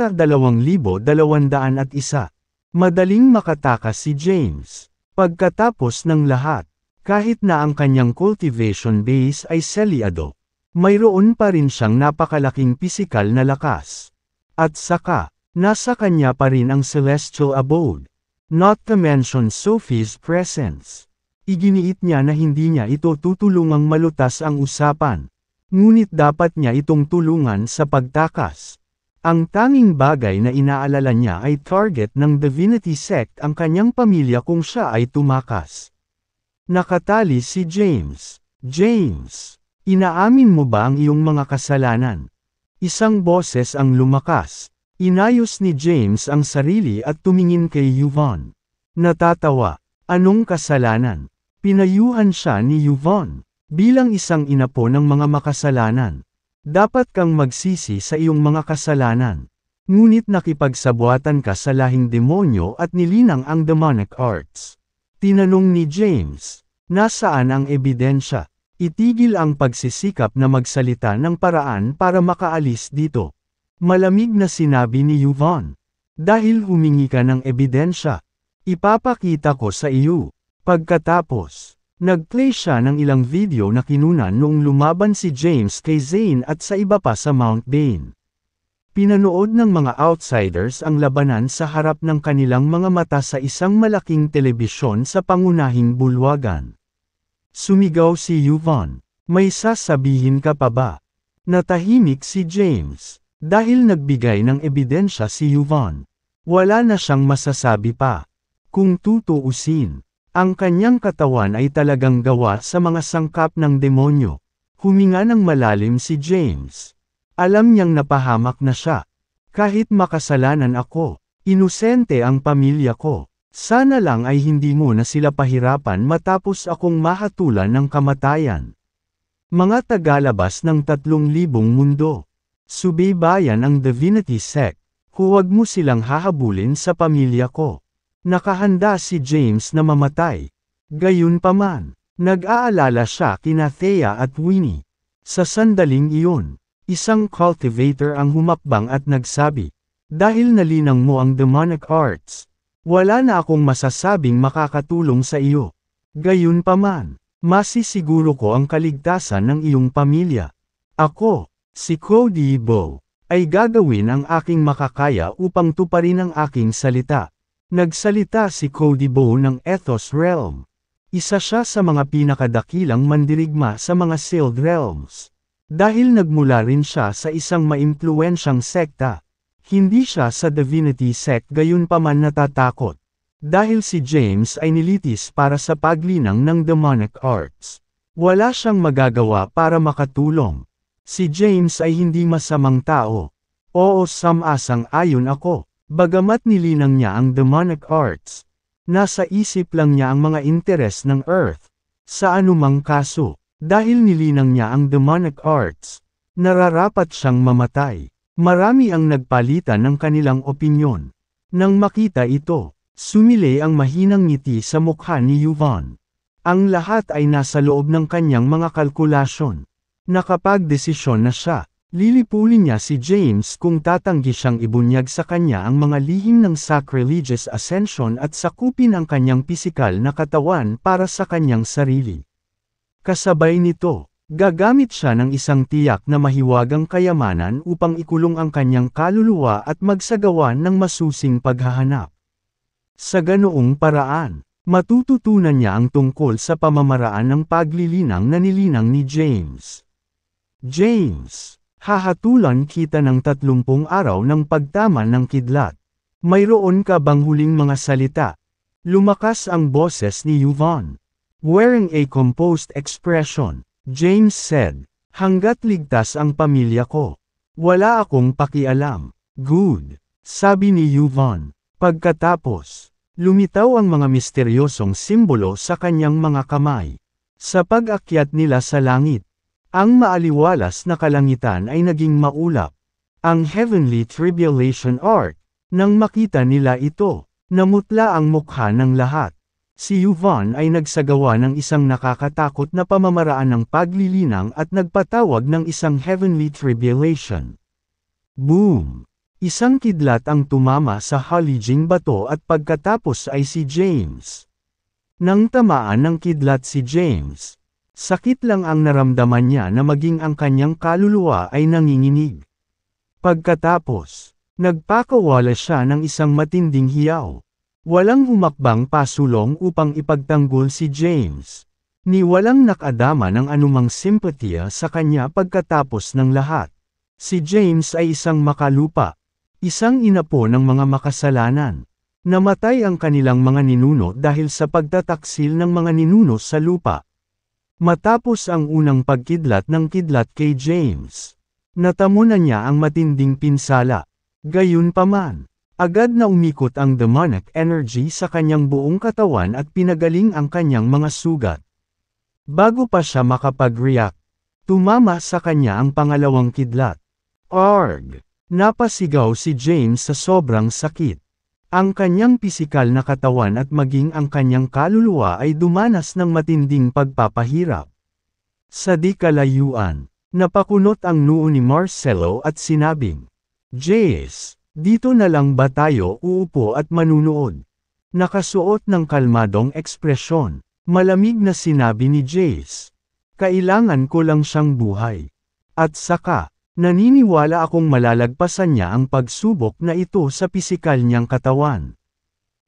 Era 2201. Madaling makatakas si James. Pagkatapos ng lahat, kahit na ang kanyang cultivation base ay selyado, mayroon pa rin siyang napakalaking pisikal na lakas. At saka, nasa kanya pa rin ang celestial abode. Not to mention Sophie's presence. Iginiit niya na hindi niya ito tutulungang malutas ang usapan. Ngunit dapat niya itong tulungan sa pagtakas. Ang tanging bagay na inaalala niya ay target ng Divinity Sect ang kanyang pamilya kung siya ay tumakas. Nakatali si James. James, inaamin mo ba ang iyong mga kasalanan? Isang boses ang lumakas. Inayos ni James ang sarili at tumingin kay Yvonne. Natatawa. Anong kasalanan? Pinayuhan siya ni Yvonne. Bilang isang ina po ng mga makasalanan, dapat kang magsisi sa iyong mga kasalanan. Ngunit nakipagsabuatan ka sa lahing demonyo at nilinang ang demonic arts. Tinanong ni James, nasaan ang ebidensya? Itigil ang pagsisikap na magsalita ng paraan para makaalis dito. Malamig na sinabi ni Yvonne. Dahil humingi ka ng ebidensya, ipapakita ko sa iyo. Pagkatapos, nag-play siya ng ilang video na kinunan noong lumaban si James kay Zane at sa iba pa sa Mount Bane. Pinanood ng mga outsiders ang labanan sa harap ng kanilang mga mata sa isang malaking telebisyon sa pangunahing bulwagan. Sumigaw si Yvonne, may sasabihin ka pa ba? Natahimik si James, dahil nagbigay ng ebidensya si Yvonne. Wala na siyang masasabi pa. Kung tutuusin, ang kanyang katawan ay talagang gawa sa mga sangkap ng demonyo. Huminga ng malalim si James. Alam niyang napahamak na siya. Kahit makasalanan ako, inosente ang pamilya ko. Sana lang ay hindi mo na sila pahirapan matapos akong mahatulan ng kamatayan. Mga tagalabas ng 3,000 mundo. Subaybayan ang Divinity Sect. Huwag mo silang hahabulin sa pamilya ko. Nakahanda si James na mamatay. Gayunpaman, nag-aalala siya kina Thea at Winnie. Sa sandaling iyon, isang cultivator ang humakbang at nagsabi, dahil nalinang mo ang demonic arts, wala na akong masasabing makakatulong sa iyo. Gayunpaman, masisiguro ko ang kaligtasan ng iyong pamilya. Ako, si Cody Bow, ay gagawin ang aking makakaya upang tuparin ang aking salita. Nagsalita si Cody Bow ng Ethos Realm. Isa siya sa mga pinakadakilang mandirigma sa mga Sealed Realms. Dahil nagmula rin siya sa isang maimpluwensyang sekta. Hindi siya sa Divinity Sect gayunpaman natatakot. Dahil si James ay nilitis para sa paglinang ng demonic arts. Wala siyang magagawa para makatulong. Si James ay hindi masamang tao. Oo, sam-asang-ayon ako. Bagamat nilinang niya ang demonic arts, nasa isip lang niya ang mga interes ng Earth. Sa anumang kaso, dahil nilinang niya ang demonic arts, nararapat siyang mamatay. Marami ang nagpalitan ng kanilang opinyon. Nang makita ito, sumili ang mahinang ngiti sa mukha ni Yvonne. Ang lahat ay nasa loob ng kanyang mga kalkulasyon. Nakapagdesisyon na siya. Lilipulin niya si James kung tatanggi siyang ibunyag sa kanya ang mga lihim ng sacrilegious ascension at sakupin ang kanyang pisikal na katawan para sa kanyang sarili. Kasabay nito, gagamit siya ng isang tiyak na mahiwagang kayamanan upang ikulong ang kanyang kaluluwa at magsagawa ng masusing paghahanap. Sa ganoong paraan, matututunan niya ang tungkol sa pamamaraan ng paglilinang na nilinang ni James. James, hahatulan kita ng 30 araw ng pagtama ng kidlat. Mayroon ka bang huling mga salita? Lumakas ang boses ni Yvonne. Wearing a composed expression, James said, hanggat ligtas ang pamilya ko, wala akong pakialam. Good, sabi ni Yvonne. Pagkatapos, lumitaw ang mga misteryosong simbolo sa kanyang mga kamay. Sa pag-akyat nila sa langit, ang maaliwalas na kalangitan ay naging maulap. Ang Heavenly Tribulation Arc, nang makita nila ito, namutla ang mukha ng lahat. Si Yvonne ay nagsagawa ng isang nakakatakot na pamamaraan ng paglilinang at nagpatawag ng isang Heavenly Tribulation. Boom! Isang kidlat ang tumama sa halijing bato at pagkatapos ay si James. Nang tamaan ng kidlat si James, sakit lang ang naramdaman niya na maging ang kanyang kaluluwa ay nanginginig. Pagkatapos, nagpakawala siya ng isang matinding hiyaw. Walang humakbang pasulong upang ipagtanggol si James. Ni walang nakadama ng anumang simpatiya sa kanya pagkatapos ng lahat. Si James ay isang makalupa. Isang inapo ng mga makasalanan. Namatay ang kanilang mga ninuno dahil sa pagtataksil ng mga ninuno sa lupa. Matapos ang unang pagkidlat ng kidlat kay James, natamo na niya ang matinding pinsala. Gayunpaman, agad na umikot ang demonic energy sa kanyang buong katawan at pinagaling ang kanyang mga sugat. Bago pa siya makapag-react, tumama sa kanya ang pangalawang kidlat. Arg! Napasigaw si James sa sobrang sakit. Ang kanyang pisikal na katawan at maging ang kanyang kaluluwa ay dumanas ng matinding pagpapahirap. Sa di kalayuan, napakunot ang noo ni Marcelo at sinabing, "Jace, dito na lang ba tayo uupo at manunood?" Nakasuot ng kalmadong ekspresyon, malamig na sinabi ni Jace, "Kailangan ko lang siyang buhay." At saka, naniniwala akong malalagpasan niya ang pagsubok na ito sa pisikal niyang katawan.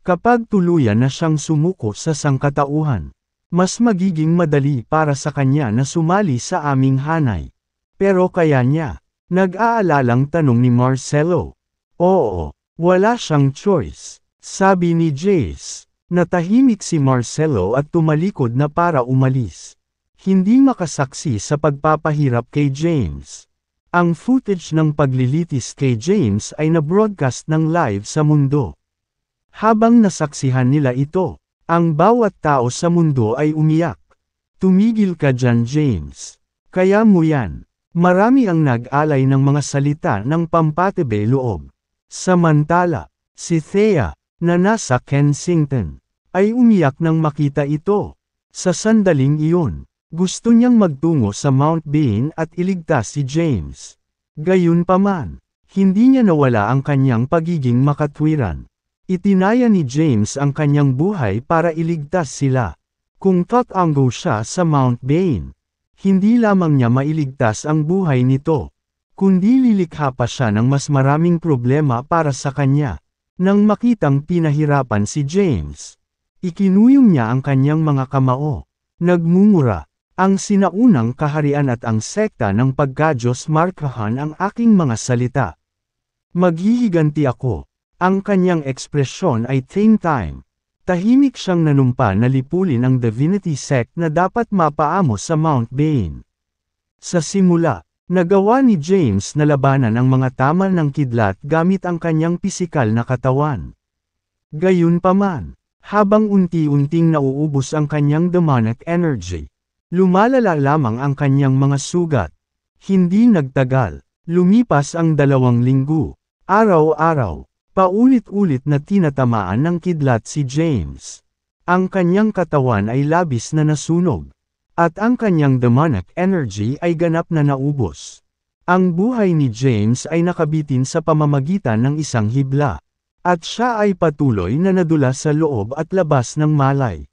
Kapag tuluyan na siyang sumuko sa sangkatauhan, mas magiging madali para sa kanya na sumali sa aming hanay. Pero kaya niya? Nag-aalalang tanong ni Marcelo. Oo, wala siyang choice, sabi ni Jace. Natahimik si Marcelo at tumalikod na para umalis. Hindi makasaksi sa pagpapahirap kay James. Ang footage ng paglilitis kay James ay na-broadcast ng live sa mundo. Habang nasaksihan nila ito, ang bawat tao sa mundo ay umiyak. Tumigil ka dyan, James. Kaya mo yan. Marami ang nag-alay ng mga salita ng pampatibay loob. Samantala, si Thea, na nasa Kensington, ay umiyak nang makita ito. Sa sandaling iyon, gusto niyang magtungo sa Mount Bain at iligtas si James. Gayunpaman, hindi niya nawala ang kanyang pagiging makatwiran. Itinaya ni James ang kanyang buhay para iligtas sila. Kung tatanggo siya sa Mount Bain, hindi lamang niya mailigtas ang buhay nito, kundi lilikha pa siya ng mas maraming problema para sa kanya. Nang makitang pinahirapan si James, ikinuyong niya ang kanyang mga kamao. Nagmumura, "Ang sinaunang kaharian at ang sekta ng pagka-Diyos markahan ang aking mga salita. Maghihiganti ako." Ang kanyang ekspresyon ay same time. Tahimik siyang nanumpa na lipulin ang divinity sect na dapat mapaamo sa Mount Bain. Sa simula, nagawa ni James na labanan ang mga tama ng kidlat gamit ang kanyang pisikal na katawan. Gayunpaman, habang unti-unting nauubos ang kanyang demonic energy, lumalala lamang ang kanyang mga sugat. Hindi nagtagal, lumipas ang 2 linggo. Araw-araw, paulit-ulit na tinatamaan ng kidlat si James. Ang kanyang katawan ay labis na nasunog, at ang kanyang demonic energy ay ganap na naubos. Ang buhay ni James ay nakabitin sa pamamagitan ng isang hibla, at siya ay patuloy na nadula sa loob at labas ng malay.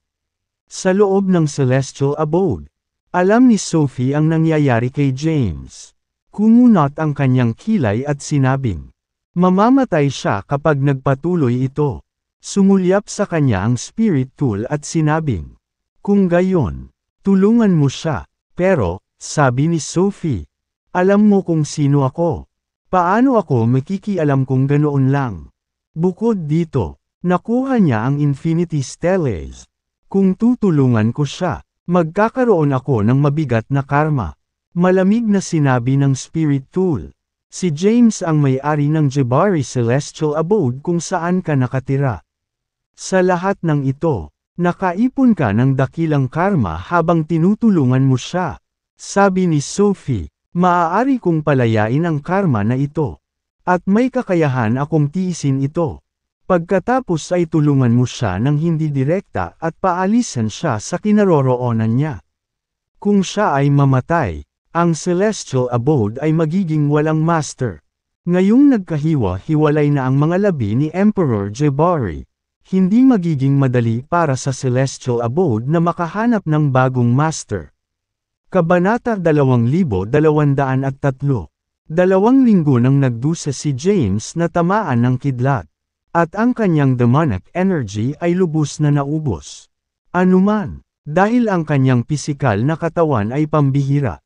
Sa loob ng celestial abode, alam ni Sophie ang nangyayari kay James. Kumunot ang kanyang kilay at sinabing, mamamatay siya kapag nagpatuloy ito. Sumulyap sa kanya ang spirit tool at sinabing, kung gayon, tulungan mo siya. Pero, sabi ni Sophie, alam mo kung sino ako. Paano ako makikialam kung ganoon lang? Bukod dito, nakuha niya ang Infinity Stellace. Kung tutulungan ko siya, magkakaroon ako ng mabigat na karma. Malamig na sinabi ng spirit tool. Si James ang may-ari ng Jabari Celestial Abode kung saan ka nakatira. Sa lahat ng ito, nakaipon ka ng dakilang karma habang tinutulungan mo siya. Sabi ni Sophie, maaari kong palayain ang karma na ito. At may kakayahan akong tiisin ito. Pagkatapos ay tulungan mo siya ng hindi direkta at paalisan siya sa kinaroroonan niya. Kung siya ay mamatay, ang Celestial Abode ay magiging walang master. Ngayong nagkahiwa-hiwalay na ang mga labi ni Emperor Jabari, hindi magiging madali para sa Celestial Abode na makahanap ng bagong master. Kabanata 2203. 2 linggo nang nagdusa si James na tamaan ng kidlat, at ang kanyang demonic energy ay lubos na naubos. Anuman, dahil ang kanyang pisikal na katawan ay pambihira,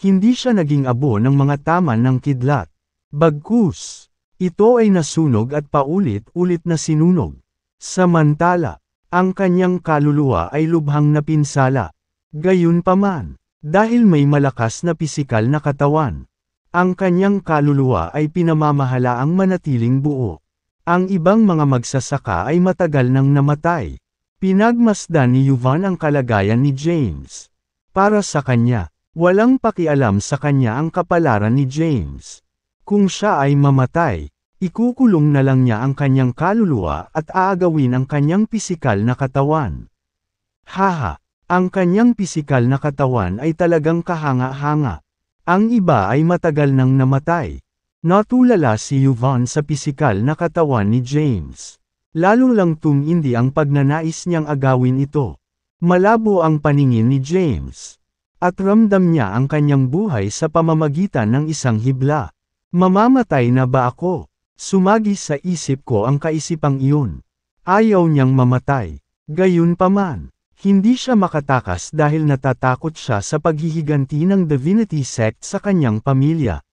hindi siya naging abo ng mga taman ng kidlat. Bagkus, ito ay nasunog at paulit-ulit na sinunog. Samantala, ang kanyang kaluluwa ay lubhang napinsala. Gayunpaman, dahil may malakas na pisikal na katawan, ang kanyang kaluluwa ay pinamamahalaang manatiling buo. Ang ibang mga magsasaka ay matagal nang namatay. Pinagmasdan ni Yuvan ang kalagayan ni James. Para sa kanya, walang pakialam sa kanya ang kapalaran ni James. Kung siya ay mamatay, ikukulong na lang niya ang kanyang kaluluwa at aagawin ang kanyang pisikal na katawan. Haha, ang kanyang pisikal na katawan ay talagang kahanga-hanga. Ang iba ay matagal nang namatay. Natulala si Yuvan sa pisikal na katawan ni James. Lalo lang tumindi ang pagnanais niyang agawin ito. Malabo ang paningin ni James. At ramdam niya ang kanyang buhay sa pamamagitan ng isang hibla. Mamamatay na ba ako? Sumagi sa isip ko ang kaisipang iyon. Ayaw niyang mamatay. Gayunpaman, hindi siya makatakas dahil natatakot siya sa paghihiganti ng Divinity Sect sa kanyang pamilya.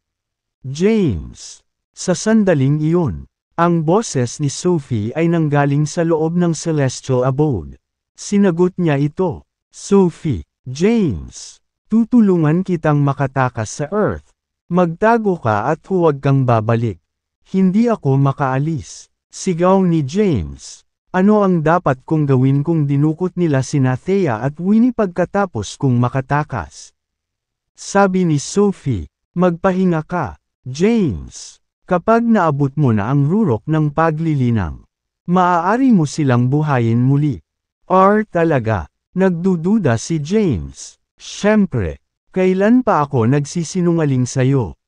James. Sa sandaling iyon, ang boses ni Sophie ay nanggaling sa loob ng Celestial Abode. Sinagot niya ito. Sophie, James, tutulungan kitang makatakas sa Earth. Magtago ka at huwag kang babalik. Hindi ako makaalis. Sigaw ni James. Ano ang dapat kong gawin kung dinukot nila sina Thea at Winnie pagkatapos kong makatakas? Sabi ni Sophie, magpahinga ka, James. Kapag naabot mo na ang rurok ng paglilinang, maaari mo silang buhayin muli. Or talaga, nagdududa si James. Siyempre. Kailan pa ako nagsisinungaling sa'yo?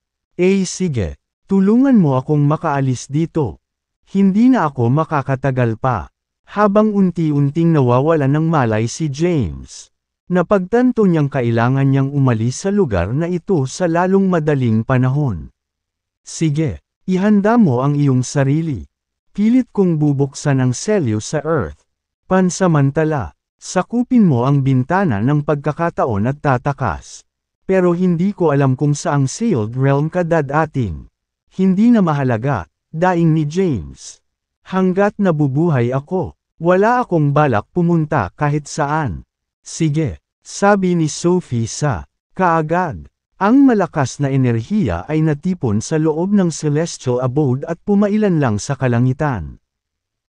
Sige, tulungan mo akong makaalis dito. Hindi na ako makakatagal pa. Habang unti-unting nawawala ng malay si James, napagtanto niyang kailangan niyang umalis sa lugar na ito sa lalong madaling panahon. Sige, ihanda mo ang iyong sarili. Pilit kong bubuksan ang selyo sa Earth. Pansamantala, sakupin mo ang bintana ng pagkakataon at tatakas. Pero hindi ko alam kung saang sealed realm ka dadating. Hindi na mahalaga, daing ni James. Hanggat nabubuhay ako, wala akong balak pumunta kahit saan. Sige, sabi ni Sophie sa kaagad. Ang malakas na enerhiya ay natipon sa loob ng Celestial Abode at pumailan lang sa kalangitan.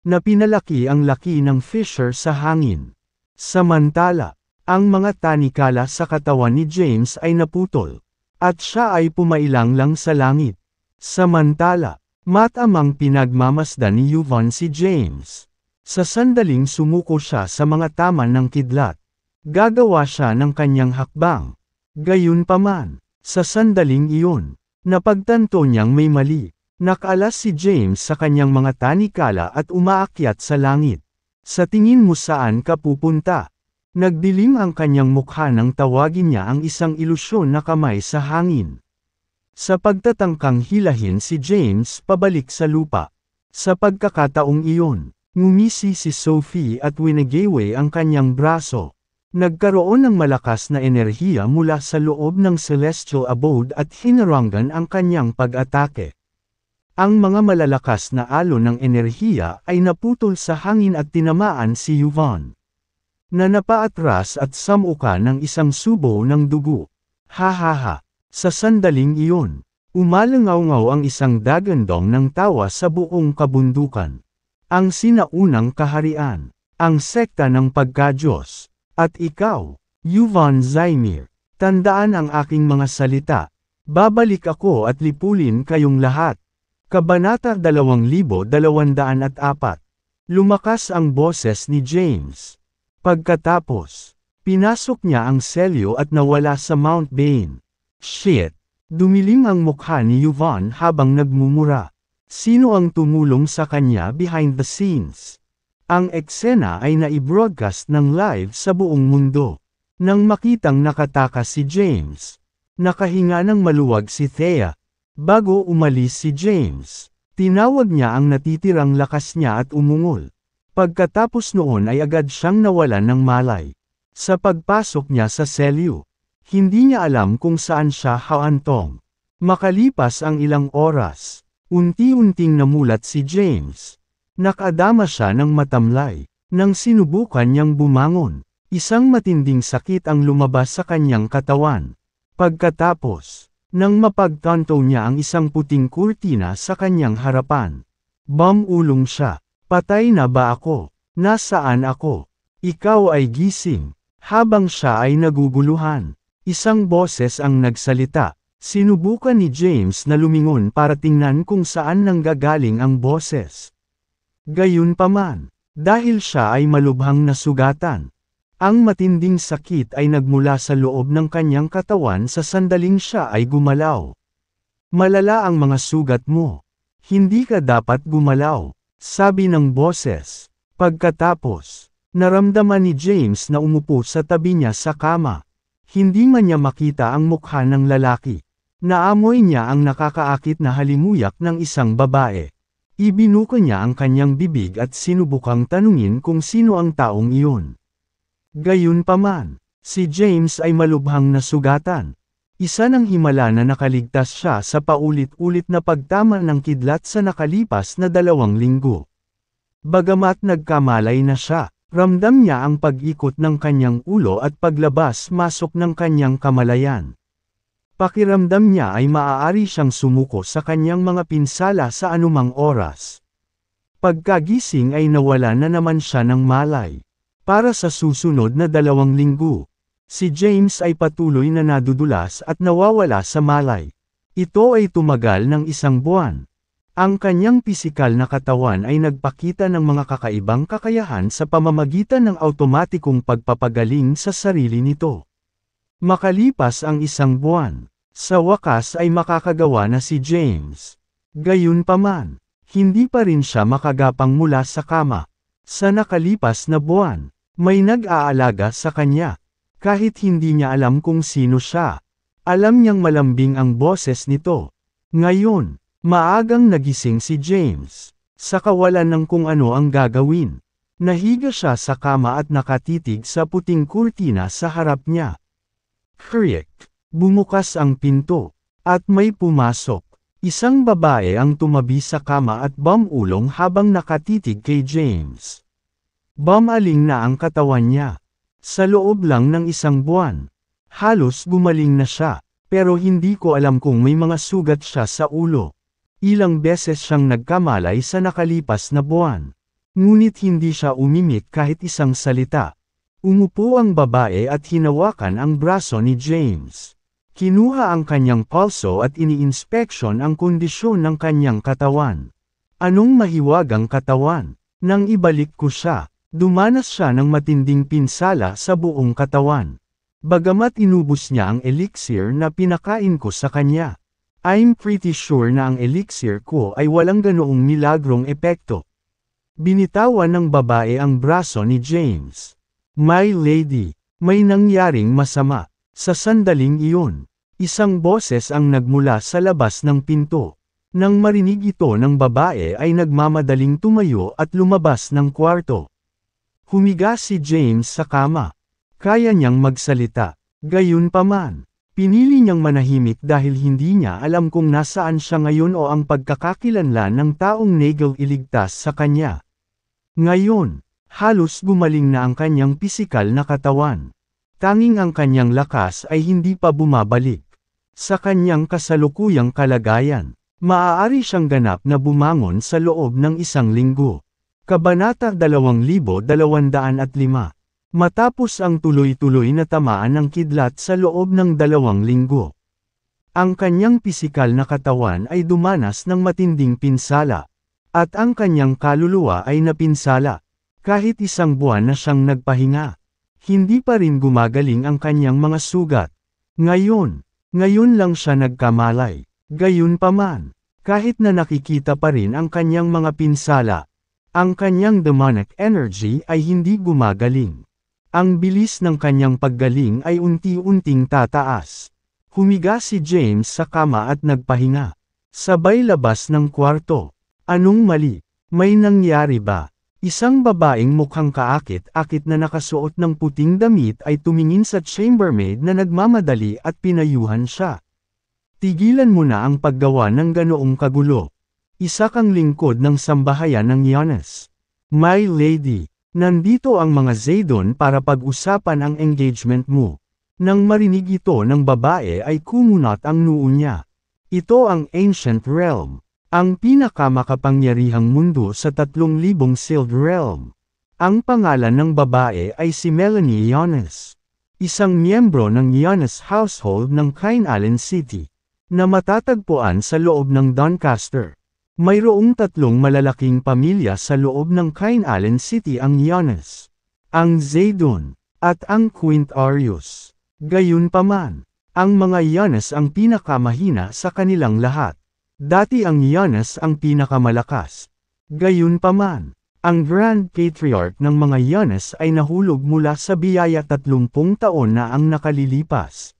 Napinalaki ang laki ng fissure sa hangin. Samantala, ang mga tanikala sa katawan ni James ay naputol, at siya ay pumailang lang sa langit. Samantala, matamang pinagmamasdan ni Yuvan si James. Sa sandaling sumuko siya sa mga taman ng kidlat. Gagawa siya ng kanyang hakbang. Gayunpaman, sa sandaling iyon, napagtanto niyang may mali. Nakaalas si James sa kanyang mga tanikala at umaakyat sa langit. Sa tingin mo saan ka pupunta? Nagdilim ang kanyang mukha nang tawagin niya ang isang ilusyon na kamay sa hangin. Sa pagtatangkang hilahin si James pabalik sa lupa. Sa pagkakataong iyon, ngumisi si Sophie at winigayway ang kanyang braso. Nagkaroon ng malakas na enerhiya mula sa loob ng Celestial Abode at hinarangan ang kanyang pag-atake. Ang mga malalakas na alon ng enerhiya ay naputol sa hangin at tinamaan si Yuvan, na napaatras at samuka ng isang subo ng dugo. Hahaha, sa sandaling iyon, umalangaw-ngaw ang isang dagandong ng tawa sa buong kabundukan. Ang sinaunang kaharian, ang sekta ng pagka-Diyos, at ikaw, Yuvan Zaimir, tandaan ang aking mga salita. Babalik ako at lipulin kayong lahat. Kabanata 2204. Lumakas ang boses ni James. Pagkatapos, pinasok niya ang selyo at nawala sa Mount Bane. Shit! Dumilim ang mukha ni Yvonne habang nagmumura. Sino ang tumulong sa kanya behind the scenes? Ang eksena ay naibroadcast ng live sa buong mundo. Nang makitang nakatakas si James, nakahinga ng maluwag si Thea. Bago umalis si James, tinawag niya ang natitirang lakas niya at umungol. Pagkatapos noon ay agad siyang nawalan ng malay. Sa pagpasok niya sa selyo, hindi niya alam kung saan siya haantong. Makalipas ang ilang oras, unti-unting namulat si James. Nakadama siya ng matamlay. Nang sinubukan niyang bumangon, isang matinding sakit ang lumabas sa kanyang katawan. Pagkatapos, nang mapagtanto niya ang isang puting kurtina sa kanyang harapan. Bumulong siya. Patay na ba ako? Nasaan ako? Ikaw ay gising. Habang siya ay naguguluhan, isang boses ang nagsalita. Sinubukan ni James na lumingon para tingnan kung saan nanggagaling ang boses. Gayunpaman, dahil siya ay malubhang nasugatan, ang matinding sakit ay nagmula sa loob ng kanyang katawan sa sandaling siya ay gumalaw. Malala ang mga sugat mo. Hindi ka dapat gumalaw, sabi ng boses. Pagkatapos, naramdaman ni James na umupo sa tabi niya sa kama. Hindi man niya makita ang mukha ng lalaki. Naamoy niya ang nakakaakit na halimuyak ng isang babae. Ibinuko niya ang kanyang bibig at sinubukang tanungin kung sino ang taong iyon. Gayunpaman, si James ay malubhang nasugatan. Isa ng himala na nakaligtas siya sa paulit-ulit na pagtama ng kidlat sa nakalipas na 2 linggo. Bagamat nagkamalay na siya, ramdam niya ang pag-ikot ng kanyang ulo at paglabas-masok ng kanyang kamalayan. Pakiramdam niya ay maaari siyang sumuko sa kanyang mga pinsala sa anumang oras. Pagkagising ay nawala na naman siya ng malay. Para sa susunod na 2 linggo, si James ay patuloy na nadudulas at nawawala sa malay. Ito ay tumagal ng 1 buwan. Ang kanyang pisikal na katawan ay nagpakita ng mga kakaibang kakayahan sa pamamagitan ng automatikong pagpapagaling sa sarili nito. Makalipas ang 1 buwan, sa wakas ay makakagawa na si James. Gayunpaman, hindi pa rin siya makagapang mula sa kama. Sa nakalipas na buwan, may nag-aalaga sa kanya. Kahit hindi niya alam kung sino siya, alam niyang malambing ang boses nito. Ngayon, maagang nagising si James. Sa kawalan ng kung ano ang gagawin, nahiga siya sa kama at nakatitig sa puting kurtina sa harap niya. Kriek! Bumukas ang pinto, at may pumasok. Isang babae ang tumabi sa kama at bumulong habang nakatitig kay James. Bumaling na ang katawan niya. Sa loob lang ng 1 buwan, halos gumaling na siya, pero hindi ko alam kung may mga sugat siya sa ulo. Ilang beses siyang nagkamalay sa nakalipas na buwan. Ngunit hindi siya umimik kahit isang salita. Umupo ang babae at hinawakan ang braso ni James. Kinuha ang kanyang pulso at ini-inspeksyon ang kondisyon ng kanyang katawan. Anong mahiwagang katawan? Nang ibalik ko siya, dumanas siya ng matinding pinsala sa buong katawan. Bagamat inubos niya ang elixir na pinakain ko sa kanya, I'm pretty sure na ang elixir ko ay walang ganoong milagrong epekto. Binitawan ng babae ang braso ni James. My lady, may nangyaring masama. Sa sandaling iyon, isang boses ang nagmula sa labas ng pinto. Nang marinig ito ng babae ay nagmamadaling tumayo at lumabas ng kwarto. Humiga si James sa kama. Kaya niyang magsalita. Gayunpaman, pinili niyang manahimik dahil hindi niya alam kung nasaan siya ngayon o ang pagkakakilanlan ng taong Nagel iligtas sa kanya. Ngayon, halos gumaling na ang kanyang pisikal na katawan. Tanging ang kanyang lakas ay hindi pa bumabalik. Sa kanyang kasalukuyang kalagayan, maaari siyang ganap na bumangon sa loob ng 1 linggo. Kabanata 2205. Matapos ang tuloy-tuloy na tamaan ng kidlat sa loob ng 2 linggo. Ang kanyang pisikal na katawan ay dumanas ng matinding pinsala. At ang kanyang kaluluwa ay napinsala. Kahit 1 buwan na siyang nagpahinga, hindi pa rin gumagaling ang kanyang mga sugat. Ngayon, Ngayon lang siya nagkamalay. Gayunpaman, kahit na nakikita pa rin ang kanyang mga pinsala, ang kanyang demonic energy ay hindi gumagaling. Ang bilis ng kanyang paggaling ay unti-unting tataas. Humiga si James sa kama at nagpahinga. Sabay labas ng kwarto. Anong mali? May nangyari ba? Isang babaeng mukhang kaakit-akit na nakasuot ng puting damit ay tumingin sa chambermaid na nagmamadali at pinayuhan siya. Tigilan mo na ang paggawa ng ganoong kagulo. Isa kang lingkod ng sambahayan ng Giannis. My lady, nandito ang mga Zaydon para pag-usapan ang engagement mo. Nang marinig ito ng babae ay kumunat ang noo niya. Ito ang Ancient Realm, ang pinakamakapangyarihang mundo sa 3,000 sealed realm. Ang pangalan ng babae ay si Melanie Giannis, isang miyembro ng Giannis household ng Kine Island City, na matatagpuan sa loob ng Doncaster. Mayroong 3 malalaking pamilya sa loob ng Kine Island City, ang Giannis, ang Zaydon, at ang Quintarius. Gayunpaman, ang mga Giannis ang pinakamahina sa kanilang lahat. Dati ang Giannis ang pinakamalakas. Gayunpaman, ang Grand Patriarch ng mga Giannis ay nahulog mula sa biyaya 30 taon na ang nakalilipas.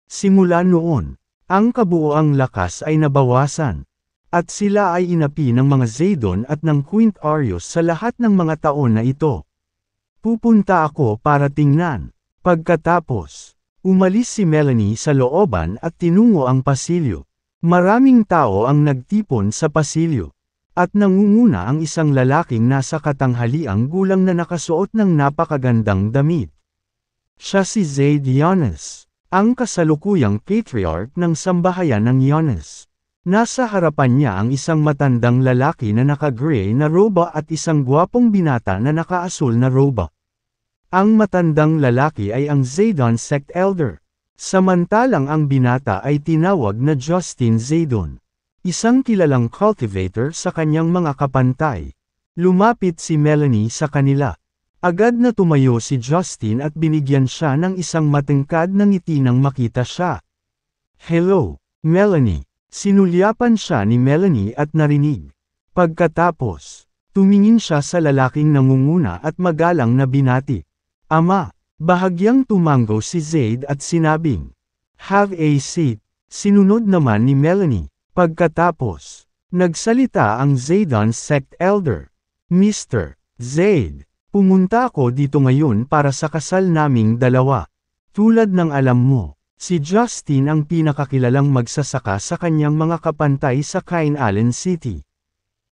Simula noon, ang kabuoang lakas ay nabawasan. At sila ay inapi ng mga Zaydon at ng Quintarius sa lahat ng mga taon na ito. Pupunta ako para tingnan. Pagkatapos, umalis si Melanie sa looban at tinungo ang pasilyo. Maraming tao ang nagtipon sa pasilyo. At nangunguna ang isang lalaking nasa katanghaliang gulang na nakasuot ng napakagandang damit. Siya si Zayd Giannis, ang kasalukuyang patriarch ng sambahayan ng Giannis. Nasa harapan niya ang isang matandang lalaki na naka-gray na roba at isang gwapong binata na nakaasul na roba. Ang matandang lalaki ay ang Zaydon sect elder. Samantalang ang binata ay tinawag na Justin Zaydon, isang kilalang cultivator sa kanyang mga kapantay. Lumapit si Melanie sa kanila. Agad na tumayo si Justin at binigyan siya ng isang matangkad na ngiti nang makita siya. Hello, Melanie. Sinulyapan siya ni Melanie at narinig. Pagkatapos, tumingin siya sa lalaking nangunguna at magalang na binati. Ama, bahagyang tumango si Zayd at sinabing, "Have a seat." Sinunod naman ni Melanie. Pagkatapos, nagsalita ang Zaydon sect elder. Mr. Zayd, pumunta ako dito ngayon para sa kasal naming dalawa. Tulad ng alam mo, si Justin ang pinakakilalang magsasaka sa kanyang mga kapantay sa Kine Island City.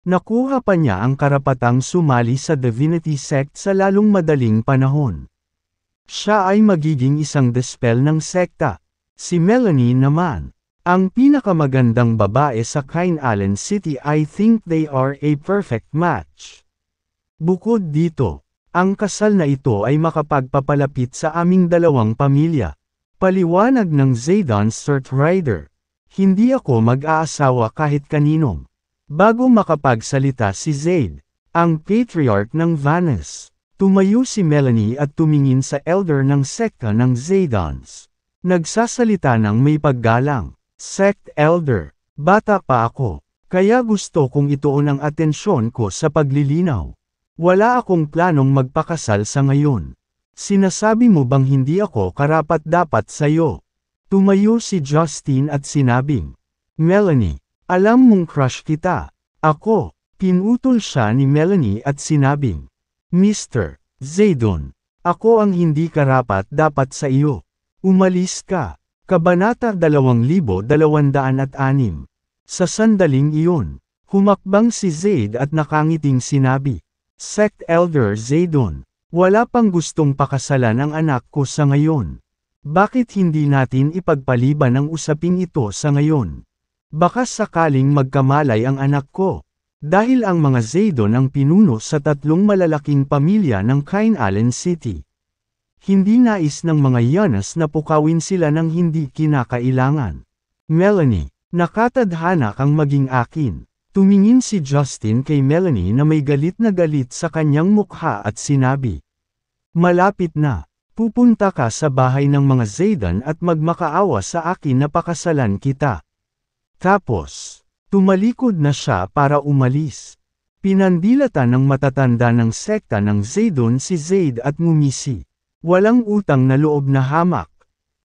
Nakuha pa niya ang karapatang sumali sa Divinity Sect sa lalong madaling panahon. Siya ay magiging isang dispel ng sekta. Si Melanie naman, ang pinakamagandang babae sa Kine Island City. I think they are a perfect match. Bukod dito, ang kasal na ito ay makapagpapalapit sa aming dalawang pamilya. Paliwanag ng Zaydon Cert Rider. Hindi ako mag-aasawa kahit kaninong. Bago makapagsalita si Zayd, ang patriarch ng Vanes, tumayo si Melanie at tumingin sa elder ng sekta ng Zaydons. Nagsasalita ng may paggalang. Sect elder, bata pa ako, kaya gusto kong ituon ang atensyon ko sa paglilinaw. Wala akong planong magpakasal sa ngayon. Sinasabi mo bang hindi ako karapat-dapat sa'yo? Tumayo si Justin at sinabing, Melanie, alam mong crush kita. Ako, pinutol siya ni Melanie at sinabing, Mr. Zaydon, ako ang hindi karapat-dapat sa iyo. Umalis ka. Kabanata 2206. Sa sandaling iyon, humakbang si Zayd at nakangiting sinabi, Sect Elder Zaydon, wala pang gustong pakasalan ang anak ko sa ngayon. Bakit hindi natin ipagpaliban ang usaping ito sa ngayon? Baka sakaling magkamalay ang anak ko. Dahil ang mga Zaydon ang pinuno sa 3 malalaking pamilya ng Kine Island City. Hindi nais ng mga Giannis na pukawin sila ng hindi kinakailangan. Melanie, nakatadhana kang maging akin. Tumingin si Justin kay Melanie na may galit na galit sa kanyang mukha at sinabi. Malapit na. Pupunta ka sa bahay ng mga Zayden at magmakaawa sa akin na pakasalan kita. Tapos, tumalikod na siya para umalis. Pinandilatan ng matatanda ng sekta ng Zaydon si Zayd at ngumisi. Walang utang na loob na hamak.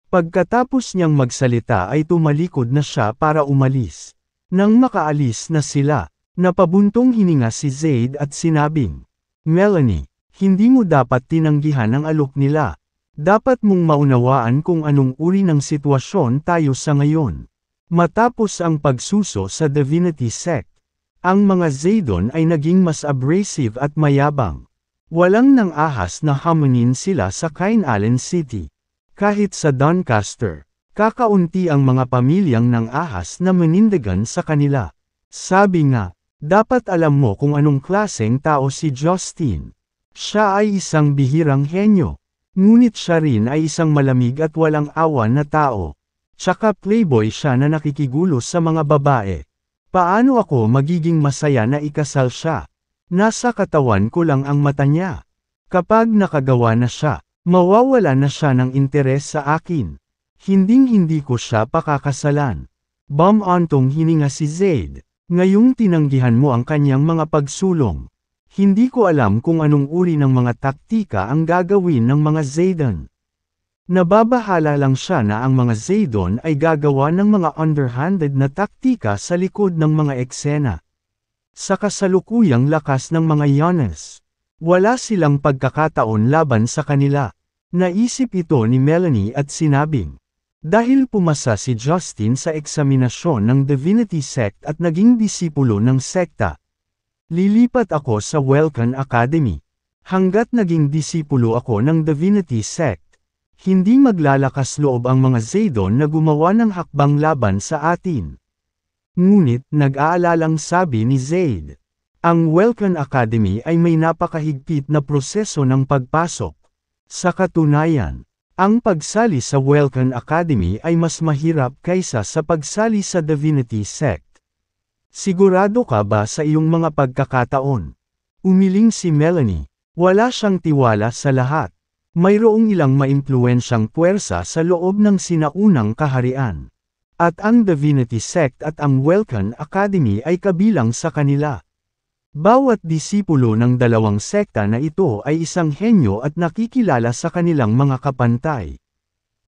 Pagkatapos niyang magsalita ay tumalikod na siya para umalis. Nang makaalis na sila, napabuntong hininga si Zayd at sinabing, Melanie, hindi mo dapat tinanggihan ang alok nila. Dapat mong maunawaan kung anong uri ng sitwasyon tayo sa ngayon. Matapos ang pagsuso sa Divinity Sect, ang mga Zaydon ay naging mas abrasive at mayabang. Walang nang ahas na hamunin sila sa Cain Allen City. Kahit sa Doncaster, kakaunti ang mga pamilyang nang ahas na manindigan sa kanila. Sabi nga, dapat alam mo kung anong klaseng tao si Justine. Siya ay isang bihirang henyo. Ngunit siya rin ay isang malamig at walang awa na tao. Tsaka playboy siya na nakikigulo sa mga babae. Paano ako magiging masaya na ikasal siya? Nasa katawan ko lang ang mata niya. Kapag nakagawa na siya, mawawala na siya ng interes sa akin. Hinding-hindi ko siya pakakasalan. Bumantong hininga si Zayd. Ngayong tinanggihan mo ang kanyang mga pagsulong. Hindi ko alam kung anong uri ng mga taktika ang gagawin ng mga Zaydon. Nababahala lang siya na ang mga Zaydon ay gagawa ng mga underhanded na taktika sa likod ng mga eksena. Sa kasalukuyang lakas ng mga Yones, wala silang pagkakataon laban sa kanila. Naisip ito ni Melanie at sinabing, dahil pumasa si Justin sa eksaminasyon ng Divinity Sect at naging disipulo ng sekta, lilipat ako sa Welcome Academy. Hanggat naging disipulo ako ng Divinity Sect, hindi maglalakas loob ang mga Zaydon na gumawa ng hakbang laban sa atin. Ngunit nag-aalalang sabi ni Zayd, ang Welcome Academy ay may napakahigpit na proseso ng pagpasok. Sa katunayan, ang pagsali sa Welcome Academy ay mas mahirap kaysa sa pagsali sa Divinity Sect. Sigurado ka ba sa iyong mga pagkakataon? Umiling si Melanie. Wala siyang tiwala sa lahat. Mayroong ilang maimpluwensyang puwersa sa loob ng sinaunang kaharian. At ang Divinity Sect at ang Welcome Academy ay kabilang sa kanila. Bawat disipulo ng dalawang sekta na ito ay isang henyo at nakikilala sa kanilang mga kapantay.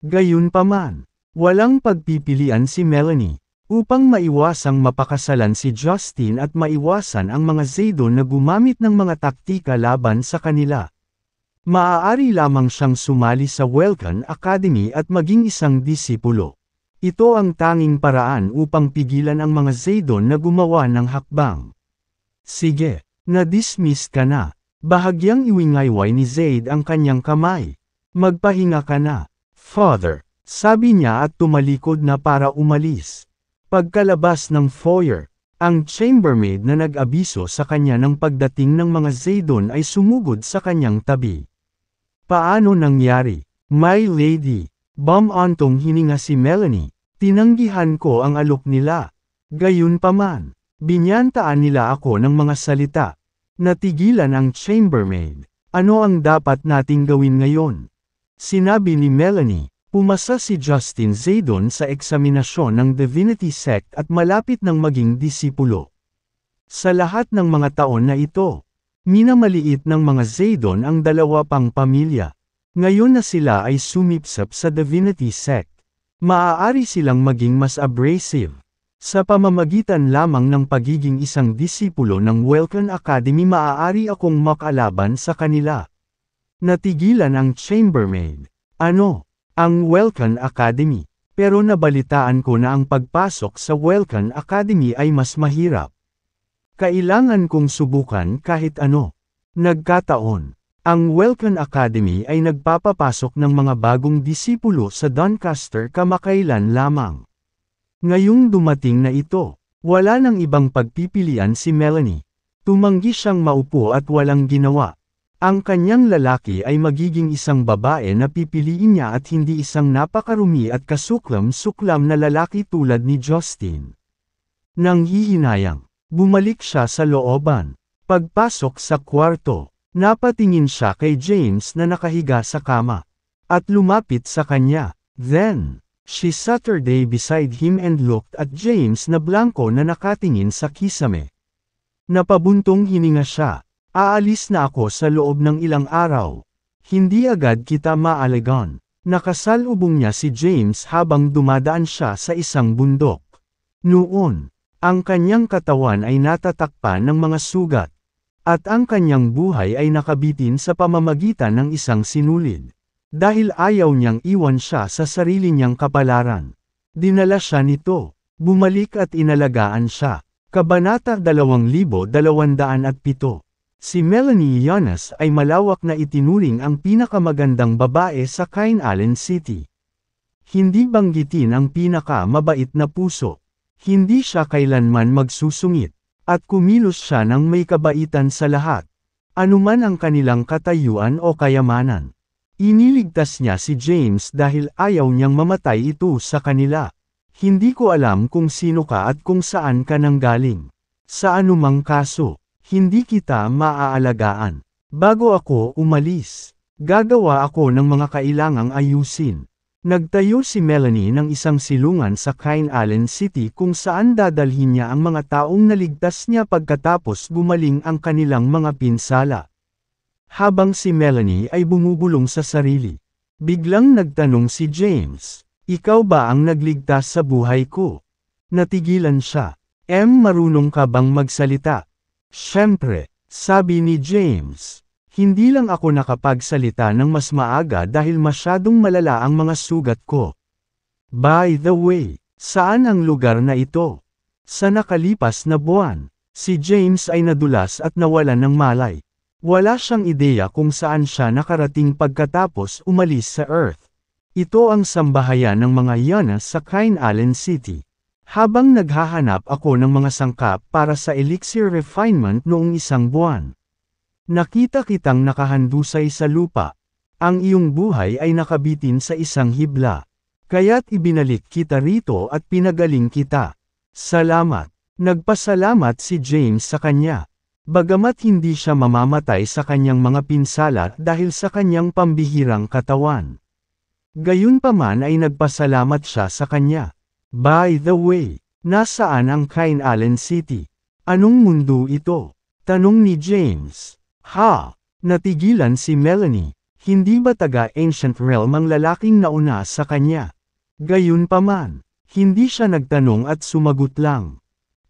Gayunpaman, walang pagpipilian si Melanie. Upang maiwasang mapakasalan si Justin at maiwasan ang mga Zaydon na gumamit ng mga taktika laban sa kanila. Maaari lamang siyang sumali sa Welcome Academy at maging isang disipulo. Ito ang tanging paraan upang pigilan ang mga Zaydon na gumawa ng hakbang. Sige, na-dismiss ka na. Bahagyang iwingayway ni Zayd ang kanyang kamay. Magpahinga ka na, Father, sabi niya at tumalikod na para umalis. Pagkalabas ng foyer, ang chambermaid na nag-abiso sa kanya ng pagdating ng mga Zaydon ay sumugod sa kanyang tabi. Paano nangyari? My lady, bumantong hininga si Melanie, tinanggihan ko ang alok nila. Gayunpaman, binyantaan nila ako ng mga salita. Natigilan ang chambermaid. Ano ang dapat nating gawin ngayon? Sinabi ni Melanie. Pumasa si Justin Zaydon sa eksaminasyon ng Divinity Sect at malapit ng maging disipulo. Sa lahat ng mga taon na ito, minamaliit ng mga Zaydon ang dalawa pang pamilya. Ngayon na sila ay sumipsap sa Divinity Sect, maaari silang maging mas abrasive. Sa pamamagitan lamang ng pagiging isang disipulo ng Welcome Academy maaari akong makalaban sa kanila. Natigilan ang chambermaid. Ano? Ang Welcome Academy. Pero nabalitaan ko na ang pagpasok sa Welcome Academy ay mas mahirap. Kailangan kong subukan kahit ano. Nagkataon. Ang Welcome Academy ay nagpapapasok ng mga bagong disipulo sa Doncaster kamakailan lamang. Ngayong dumating na ito, wala nang ibang pagpipilian si Melanie. Tumanggi siyang maupo at walang ginawa. Ang kanyang lalaki ay magiging isang babae na pipiliin niya at hindi isang napakarumi at kasuklam-suklam na lalaki tulad ni Justin. Nang hihinayang, bumalik siya sa looban. Pagpasok sa kwarto, napatingin siya kay James na nakahiga sa kama. at lumapit sa kanya. Then, she Saturday beside him and looked at James na blanko na nakatingin sa kisame. Napabuntong hininga siya. Aalis na ako sa loob ng ilang araw. Hindi agad kita maalagaan. Nakasalubong niya si James habang dumadaan siya sa isang bundok. Noon, ang kanyang katawan ay natatakpan ng mga sugat, at ang kanyang buhay ay nakabitin sa pamamagitan ng isang sinulid. Dahil ayaw niyang iwan siya sa sarili niyang kapalaran. Dinala siya nito. Bumalik at inalagaan siya. Kabanata 2207. Si Melanie Yanes ay malawak na itinuring ang pinakamagandang babae sa Cain Allen City. Hindi banggitin ang pinakamabait na puso. Hindi siya kailanman magsusungit, at kumilos siya ng may kabaitan sa lahat, anuman ang kanilang katayuan o kayamanan. Iniligtas niya si James dahil ayaw niyang mamatay ito sa kanila. Hindi ko alam kung sino ka at kung saan ka nanggaling. Sa anumang kaso, hindi kita maaalagaan. Bago ako umalis, gagawa ako ng mga kailangang ayusin. Nagtayo si Melanie ng isang silungan sa Cain Allen City kung saan dadalhin niya ang mga taong naligtas niya pagkatapos gumaling ang kanilang mga pinsala. Habang si Melanie ay bumubulong sa sarili, biglang nagtanong si James, "Ikaw ba ang nagligtas sa buhay ko?" Natigilan siya. Marunong ka bang magsalita?" "Siyempre," sabi ni James. "Hindi lang ako nakapagsalita ng mas maaga dahil masyadong malala ang mga sugat ko. By the way, saan ang lugar na ito?" Sa nakalipas na buwan, si James ay nadulas at nawalan ng malay. Wala siyang ideya kung saan siya nakarating pagkatapos umalis sa Earth. Ito ang sambahayan ng mga Yanes sa Cain Allen City. Habang naghahanap ako ng mga sangkap para sa elixir refinement noong isang buwan, nakita kitang nakahandusay sa lupa. Ang iyong buhay ay nakabitin sa isang hibla. Kaya't ibinalik kita rito at pinagaling kita. Salamat. Nagpasalamat si James sa kanya. Bagamat hindi siya mamamatay sa kanyang mga pinsala dahil sa kanyang pambihirang katawan. Gayunpaman ay nagpasalamat siya sa kanya. "By the way, nasaan ang Cain Allen City? Anong mundo ito?" tanong ni James. Natigilan si Melanie. Hindi ba taga-Ancient Realm ang lalaking nauna sa kanya? Gayunpaman, hindi siya nagtanong at sumagot lang.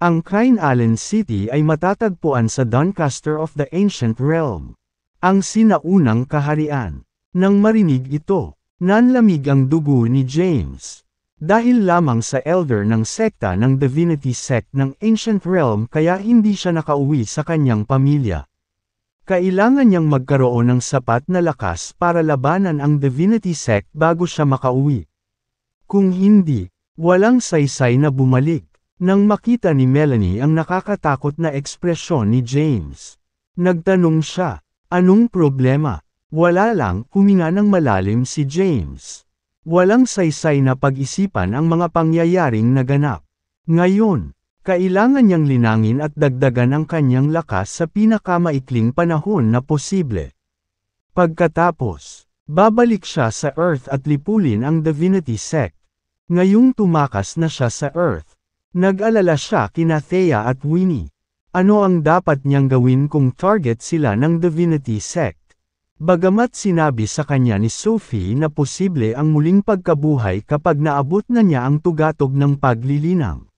Ang Cain Allen City ay matatagpuan sa Doncaster of the Ancient Realm, ang sinaunang kaharian. Nang marinig ito, nanlamig ang dugo ni James. Dahil lamang sa elder ng sekta ng Divinity Sect ng Ancient Realm kaya hindi siya nakauwi sa kanyang pamilya. Kailangan niyang magkaroon ng sapat na lakas para labanan ang Divinity Sect bago siya makauwi. Kung hindi, walang saysay na bumalik. Nang makita ni Melanie ang nakakatakot na ekspresyon ni James, nagtanong siya, "Anong problema?" "Wala lang," huminga ng malalim si James. Walang saysay na pag-isipan ang mga pangyayaring naganap. Ngayon, kailangan niyang linangin at dagdagan ang kanyang lakas sa pinakamaikling panahon na posible. Pagkatapos, babalik siya sa Earth at lipulin ang Divinity Sect. Ngayong tumakas na siya sa Earth, nag-alala siya kina Thea at Winnie. Ano ang dapat niyang gawin kung target sila ng Divinity Sect? Bagamat sinabi sa kanya ni Sophie na posible ang muling pagkabuhay kapag naabot na niya ang tugatog ng paglilinang.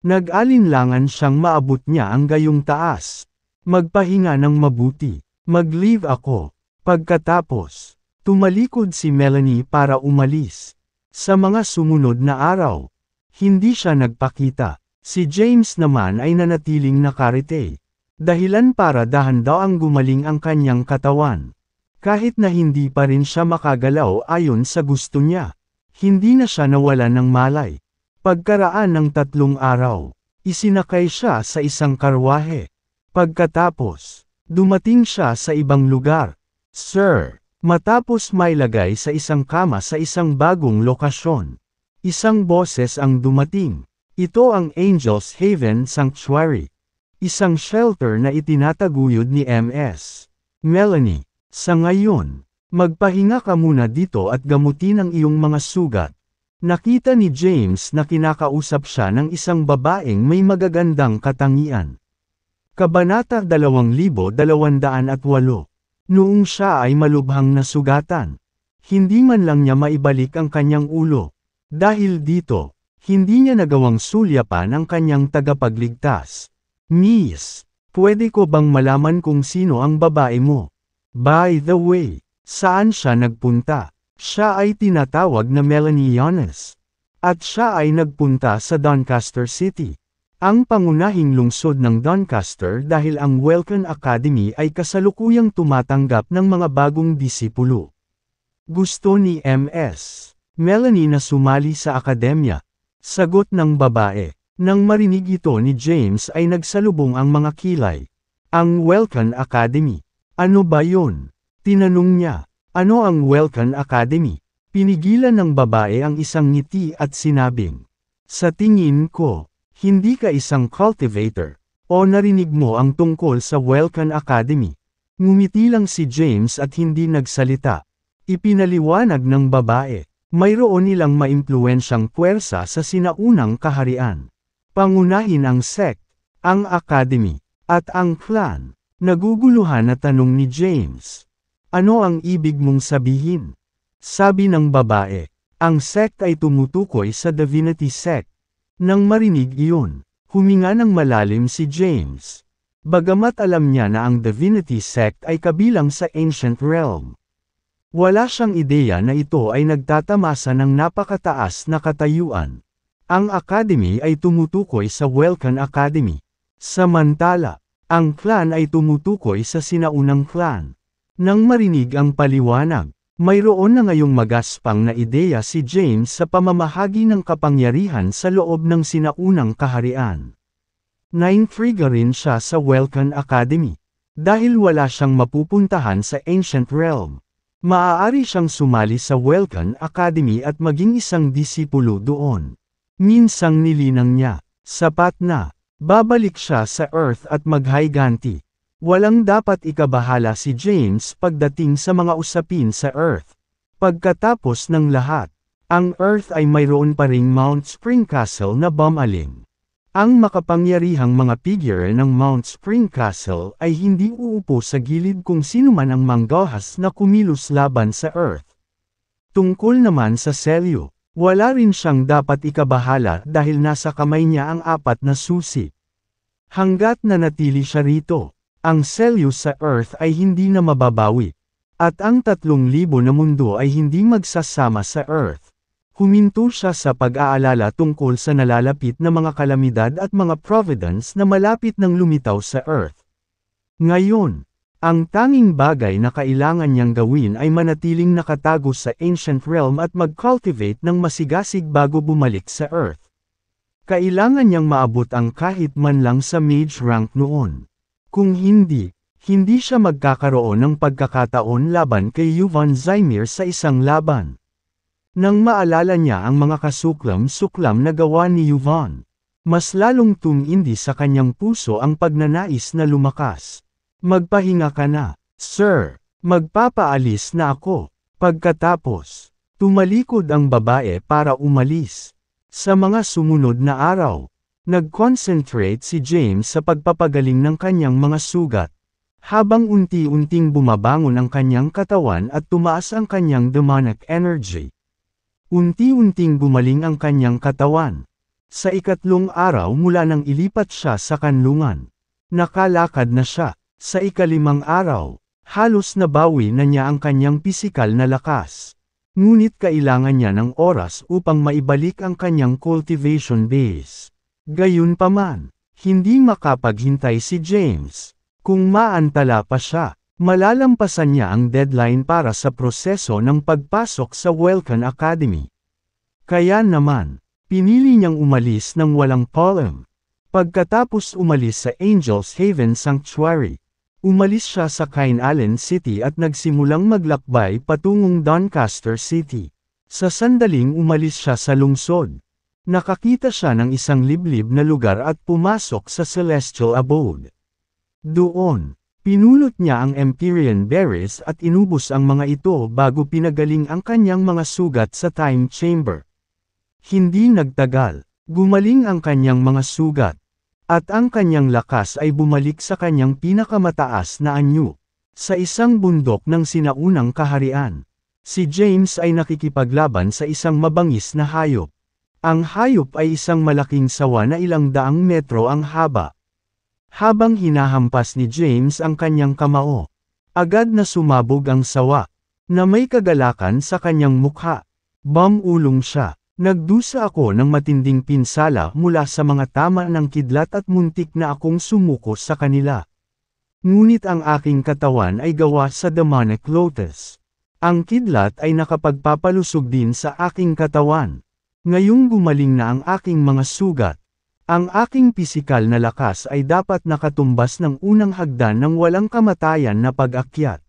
Nag-alinlangan siyang maabot niya ang gayong taas. Magpahinga ng mabuti. Mag-leave ako. Pagkatapos, tumalikod si Melanie para umalis. Sa mga sumunod na araw, hindi siya nagpakita. Si James naman ay nanatiling nakarite. Dahilan para dahan daw ang gumaling ang kanyang katawan. Kahit na hindi pa rin siya makagalaw ayon sa gusto niya, hindi na siya nawalan ng malay. Pagkaraan ng 3 araw, isinakay siya sa isang karwahe. Pagkatapos, dumating siya sa ibang lugar. "Sir," matapos mailagay sa isang kama sa isang bagong lokasyon. Isang boses ang dumating. Ito ang Angel's Haven Sanctuary. Isang shelter na itinataguyod ni Ms. Melanie. Sa ngayon, Magpahinga ka muna dito at gamutin ang iyong mga sugat. Nakita ni James na kinakausap siya ng isang babaeng may magagandang katangian. Kabanata 2208. Noong siya ay malubhang nasugatan, hindi man lang niya maibalik ang kanyang ulo. Dahil dito, hindi niya nagawang sulyapan ang kanyang tagapagligtas. Miss, pwede ko bang malaman kung sino ang babae mo? By the way, saan siya nagpunta? Siya ay tinatawag na Melanie Yanes. At siya ay nagpunta sa Doncaster City, ang pangunahing lungsod ng Doncaster, dahil ang Welcome Academy ay kasalukuyang tumatanggap ng mga bagong disipulo. Gusto ni Ms. Melanie na sumali sa akademya. Sagot ng babae. Nang marinig ito ni James ay nagsalubong ang mga kilay. Ang Welcome Academy. Ano ba yun? Tinanong niya. Ano ang Welcome Academy? Pinigilan ng babae ang isang ngiti at sinabing, sa tingin ko, hindi ka isang cultivator. O narinig mo ang tungkol sa Welcome Academy? Ngumiti lang si James at hindi nagsalita. Ipinaliwanag ng babae. Mayroon nilang maimpluwensyang puwersa sa sinaunang kaharian. Pangunahin ang sect, ang academy, at ang clan. Naguguluhan na tanong ni James. Ano ang ibig mong sabihin? Sabi ng babae, ang sect ay tumutukoy sa Divinity Sect. Nang marinig iyon, huminga ng malalim si James. Bagamat alam niya na ang Divinity Sect ay kabilang sa Ancient Realm, wala siyang ideya na ito ay nagtatamasa ng napakataas na katayuan. Ang Academy ay tumutukoy sa Welcome Academy. Samantala, ang clan ay tumutukoy sa sinaunang clan. Nang marinig ang paliwanag, mayroon na ngayong magaspang na ideya si James sa pamamahagi ng kapangyarihan sa loob ng sinaunang kaharian. Naintriga rin siya sa Welcome Academy. Dahil wala siyang mapupuntahan sa Ancient Realm, maaari siyang sumali sa Welcome Academy at maging isang disipulo doon. Minsang nilinang niya, sapat na, babalik siya sa Earth at maghayganti. Walang dapat ikabahala si James pagdating sa mga usapin sa Earth. Pagkatapos ng lahat, ang Earth ay mayroon pa ring Mount Spring Castle na bumaling. Ang makapangyarihang mga figure ng Mount Spring Castle ay hindi uupo sa gilid kung sino man ang manggahas na kumilos laban sa Earth. Tungkol naman sa Selyo, wala rin siyang dapat ikabahala dahil nasa kamay niya ang 4 na susi. Hanggat nanatili siya rito, ang Selyo sa Earth ay hindi na mababawi. At ang 3,000 na mundo ay hindi magsasama sa Earth. Huminto siya sa pag-aalala tungkol sa nalalapit na mga kalamidad at mga providence na malapit ng lumitaw sa Earth. Ngayon, ang tanging bagay na kailangan niyang gawin ay manatiling nakatago sa Ancient Realm at mag-cultivate ng masigasig bago bumalik sa Earth. Kailangan niyang maabot ang kahit man lang sa mage rank noon. Kung hindi, hindi siya magkakaroon ng pagkakataon laban kay Yuvan Zymir sa isang laban. Nang maalala niya ang mga kasuklam-suklam na gawa ni Yuvan, mas lalong tumindi sa kanyang puso ang pagnanais na lumakas. Magpahinga ka na, sir. Magpapaalis na ako. Pagkatapos, tumalikod ang babae para umalis. Sa mga sumunod na araw, nag-concentrate si James sa pagpapagaling ng kanyang mga sugat. Habang unti-unting bumabangon ang kanyang katawan at tumaas ang kanyang demonic energy, unti-unting gumaling ang kanyang katawan. Sa 3 araw mula nang ilipat siya sa kanlungan, nakalakad na siya. Sa 5 araw, halos nabawi na niya ang kanyang pisikal na lakas. Ngunit kailangan niya ng oras upang maibalik ang kanyang cultivation base. Gayunpaman, hindi makapaghintay si James. Kung maantala pa siya, malalampasan niya ang deadline para sa proseso ng pagpasok sa Welcome Academy. Kaya naman, pinili niyang umalis ng walang problem. Pagkatapos umalis sa Angel's Haven Sanctuary, umalis siya sa Kainalen City at nagsimulang maglakbay patungong Doncaster City. Sa sandaling umalis siya sa lungsod, nakakita siya ng isang liblib na lugar at pumasok sa Celestial Abode. Doon, Pinulot niya ang Empyrean berries at inubos ang mga ito bago pinagaling ang kanyang mga sugat sa time chamber. Hindi nagtagal, gumaling ang kanyang mga sugat, at ang kanyang lakas ay bumalik sa kanyang pinakamataas na anyo. Sa isang bundok ng sinaunang kaharian, si James ay nakikipaglaban sa isang mabangis na hayop. Ang hayop ay isang malaking sawa na ilang daang metro ang haba. Habang hinahampas ni James ang kanyang kamao, agad na sumabog ang sawa, na may kagalakan sa kanyang mukha. Bumulong siya. Nagdusa ako ng matinding pinsala mula sa mga tama ng kidlat at muntik na akong sumuko sa kanila. Ngunit ang aking katawan ay gawa sa demonic lotus. Ang kidlat ay nakapagpapalusog din sa aking katawan. Ngayong gumaling na ang aking mga sugat, ang aking pisikal na lakas ay dapat nakatumbas ng unang hagdan ng walang kamatayan na pag-akyat.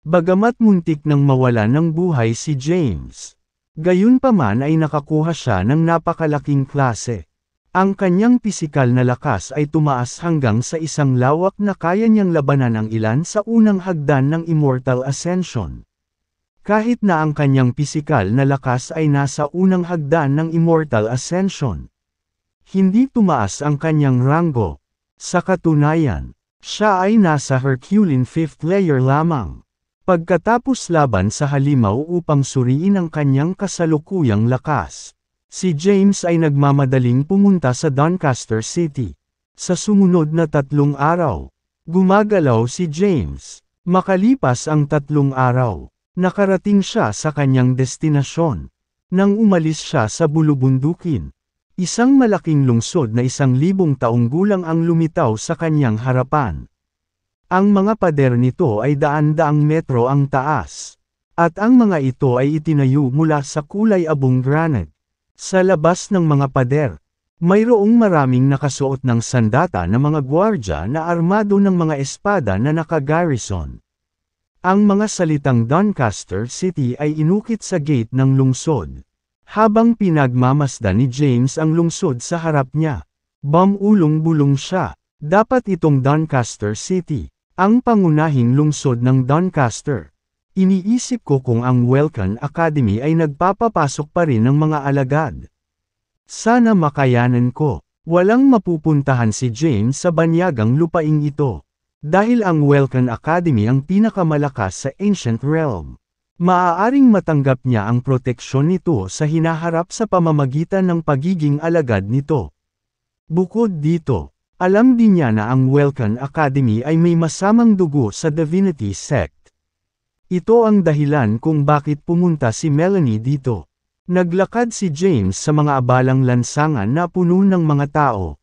Bagamat muntik nang mawala ng buhay si James, gayunpaman ay nakakuha siya ng napakalaking klase. Ang kanyang pisikal na lakas ay tumaas hanggang sa isang lawak na kaya niyang labanan ang ilan sa unang hagdan ng Immortal Ascension. Kahit na ang kanyang pisikal na lakas ay nasa unang hagdan ng Immortal Ascension, hindi tumaas ang kanyang ranggo. Sa katunayan, siya ay nasa Herculean 5th layer lamang. Pagkatapos laban sa halimaw upang suriin ang kanyang kasalukuyang lakas, si James ay nagmamadaling pumunta sa Doncaster City. Sa sumunod na 3 araw, gumagalaw si James. Makalipas ang 3 araw, nakarating siya sa kanyang destinasyon. Nang umalis siya sa bulubundukin, isang malaking lungsod na 1,000 taong gulang ang lumitaw sa kanyang harapan. Ang mga pader nito ay daan-daang metro ang taas, at ang mga ito ay itinayo mula sa kulay abong granite. Sa labas ng mga pader, mayroong maraming nakasuot ng sandata na mga gwardya na armado ng mga espada na naka-garrison. Ang mga salitang Doncaster City ay inukit sa gate ng lungsod. Habang pinagmamasdan ni James ang lungsod sa harap niya, bumulong-bulong siya. Dapat itong Doncaster City, ang pangunahing lungsod ng Doncaster. Iniisip ko kung ang Welcan Academy ay nagpapapasok pa rin ng mga alagad. Sana makayanan ko. Walang mapupuntahan si James sa banyagang lupaing ito. Dahil ang Welcan Academy ang pinakamalakas sa Ancient Realm. Maaaring matanggap niya ang proteksyon nito sa hinaharap sa pamamagitan ng pagiging alagad nito. Bukod dito, alam din niya na ang Welcan Academy ay may masamang dugo sa Divinity Sect. Ito ang dahilan kung bakit pumunta si Melanie dito. Naglakad si James sa mga abalang lansangan na puno ng mga tao.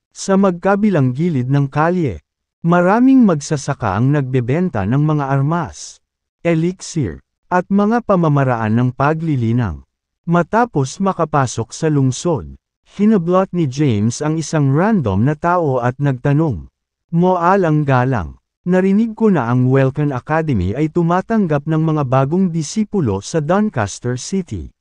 Sa magkabilang gilid ng kalye, maraming magsasaka ang nagbebenta ng mga armas, elixir, at mga pamamaraan ng paglilinang. Matapos makapasok sa lungsod, hinablot ni James ang isang random na tao at nagtanong, "Moalang-galang, narinig ko na ang Welcan Academy ay tumatanggap ng mga bagong disipulo sa Doncaster City.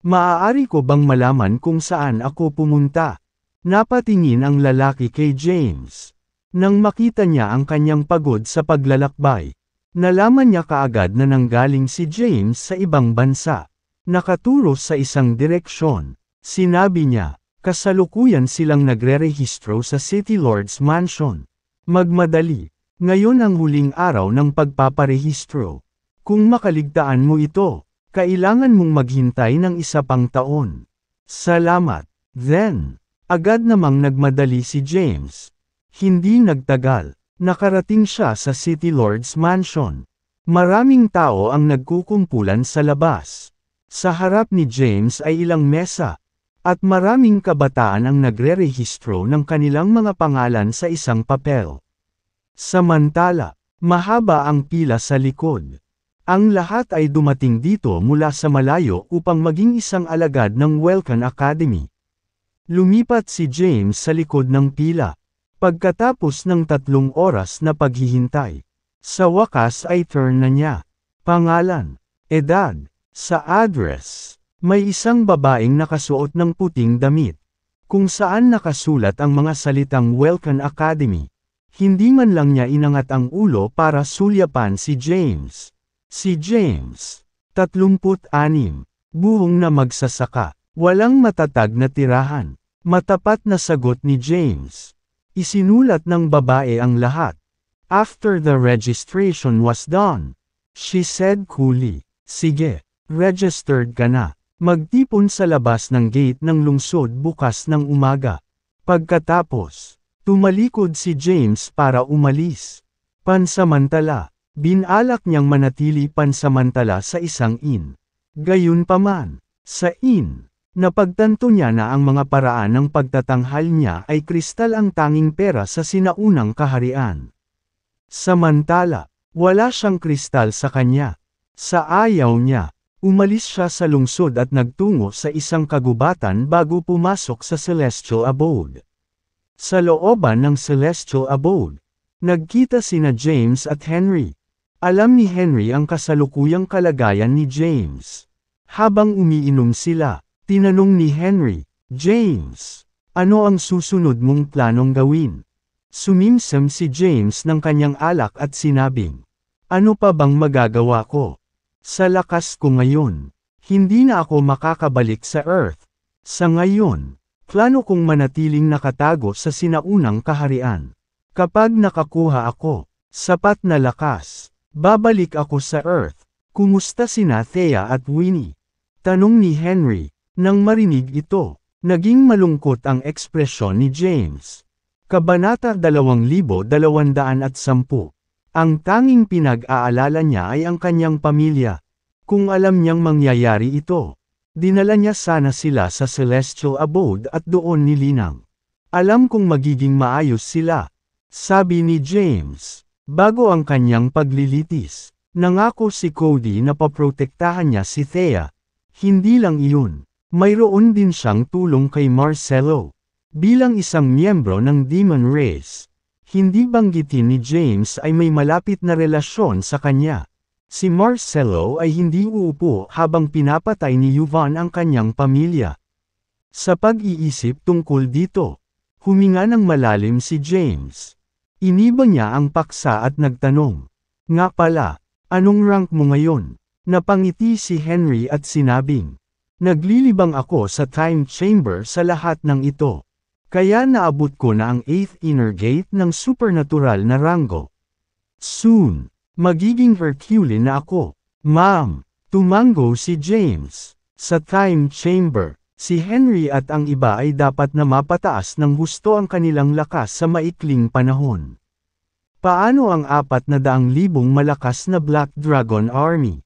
Maaari ko bang malaman kung saan ako pumunta?" Napatingin ang lalaki kay James. Nang makita niya ang kanyang pagod sa paglalakbay, nalaman niya kaagad na nanggaling si James sa ibang bansa. Nakaturo sa isang direksyon. Sinabi niya, kasalukuyan silang nagre-rehistro sa City Lord's Mansion. Magmadali. Ngayon ang huling araw ng pagpaparehistro. Kung makaligtaan mo ito, kailangan mong maghintay ng 1 pang taon. Salamat. Then, agad namang nagmadali si James. Hindi nagtagal. Nakarating siya sa City Lord's Mansion. Maraming tao ang nagkukumpulan sa labas. Sa harap ni James ay ilang mesa, at maraming kabataan ang nagre-rehistro ng kanilang mga pangalan sa isang papel. Samantala, mahaba ang pila sa likod. Ang lahat ay dumating dito mula sa malayo upang maging isang alagad ng Welcan Academy. Lumipat si James sa likod ng pila. Pagkatapos ng 3 oras na paghihintay, sa wakas ay turn na niya. Pangalan, edad, sa address, may isang babaeng nakasuot ng puting damit, kung saan nakasulat ang mga salitang Welcan Academy. Hindi man lang niya inangat ang ulo para sulyapan si James. Si James, 36, buhong na magsasaka, walang matatag na tirahan. Matapat na sagot ni James. Isinulat ng babae ang lahat. After the registration was done, she said coolly, "Sige, registered ka na." Magtipon sa labas ng gate ng lungsod bukas ng umaga. Pagkatapos, tumalikod si James para umalis. Pansamantala, binalak niyang manatili pansamantala sa isang inn. Gayunpaman, sa inn, napagtanto niya na ang mga paraan ng pagtatanghal niya ay kristal ang tanging pera sa sinaunang kaharian. Samantala, wala siyang kristal sa kanya. Sa ayaw niya, umalis siya sa lungsod at nagtungo sa isang kagubatan bago pumasok sa Celestial Abode. Sa looban ng Celestial Abode, nagkita sina James at Henry. Alam ni Henry ang kasalukuyang kalagayan ni James. Habang umiinom sila, tinanong ni Henry, "James, ano ang susunod mong planong gawin?" Sumimsem si James ng kanyang alak at sinabing, "Ano pa bang magagawa ko? Sa lakas ko ngayon, hindi na ako makakabalik sa Earth. Sa ngayon, plano kong manatiling nakatago sa sinaunang kaharian. Kapag nakakuha ako, sapat na lakas, babalik ako sa Earth." "Kumusta sina Thea at Winnie?" tanong ni Henry. Nang marinig ito, naging malungkot ang ekspresyon ni James. Kabanata 2210. Ang tanging pinag-aalala niya ay ang kanyang pamilya. Kung alam niyang mangyayari ito, dinala niya sana sila sa Celestial Abode at doon nilinang. "Alam kong magiging maayos sila," sabi ni James. Bago ang kanyang paglilitis, nangako si Cody na paprotektahan niya si Thea. Hindi lang iyon, mayroon din siyang tulong kay Marcelo. Bilang isang miyembro ng Demon Race, hindi banggitin ni James ay may malapit na relasyon sa kanya. Si Marcelo ay hindi uupo habang pinapatay ni Yvonne ang kanyang pamilya. Sa pag-iisip tungkol dito, huminga ng malalim si James. Iniba niya ang paksa at nagtanong, "Nga pala, anong rank mo ngayon?" Napangiti si Henry at sinabing, "Naglilibang ako sa time chamber sa lahat ng ito. Kaya naabot ko na ang 8th inner gate ng supernatural na rango. Soon, magiging Herculean na ako." "Ma'am," tumango si James. Sa time chamber, si Henry at ang iba ay dapat na mapataas ng husto ang kanilang lakas sa maikling panahon. Paano ang 400,000 malakas na Black Dragon Army?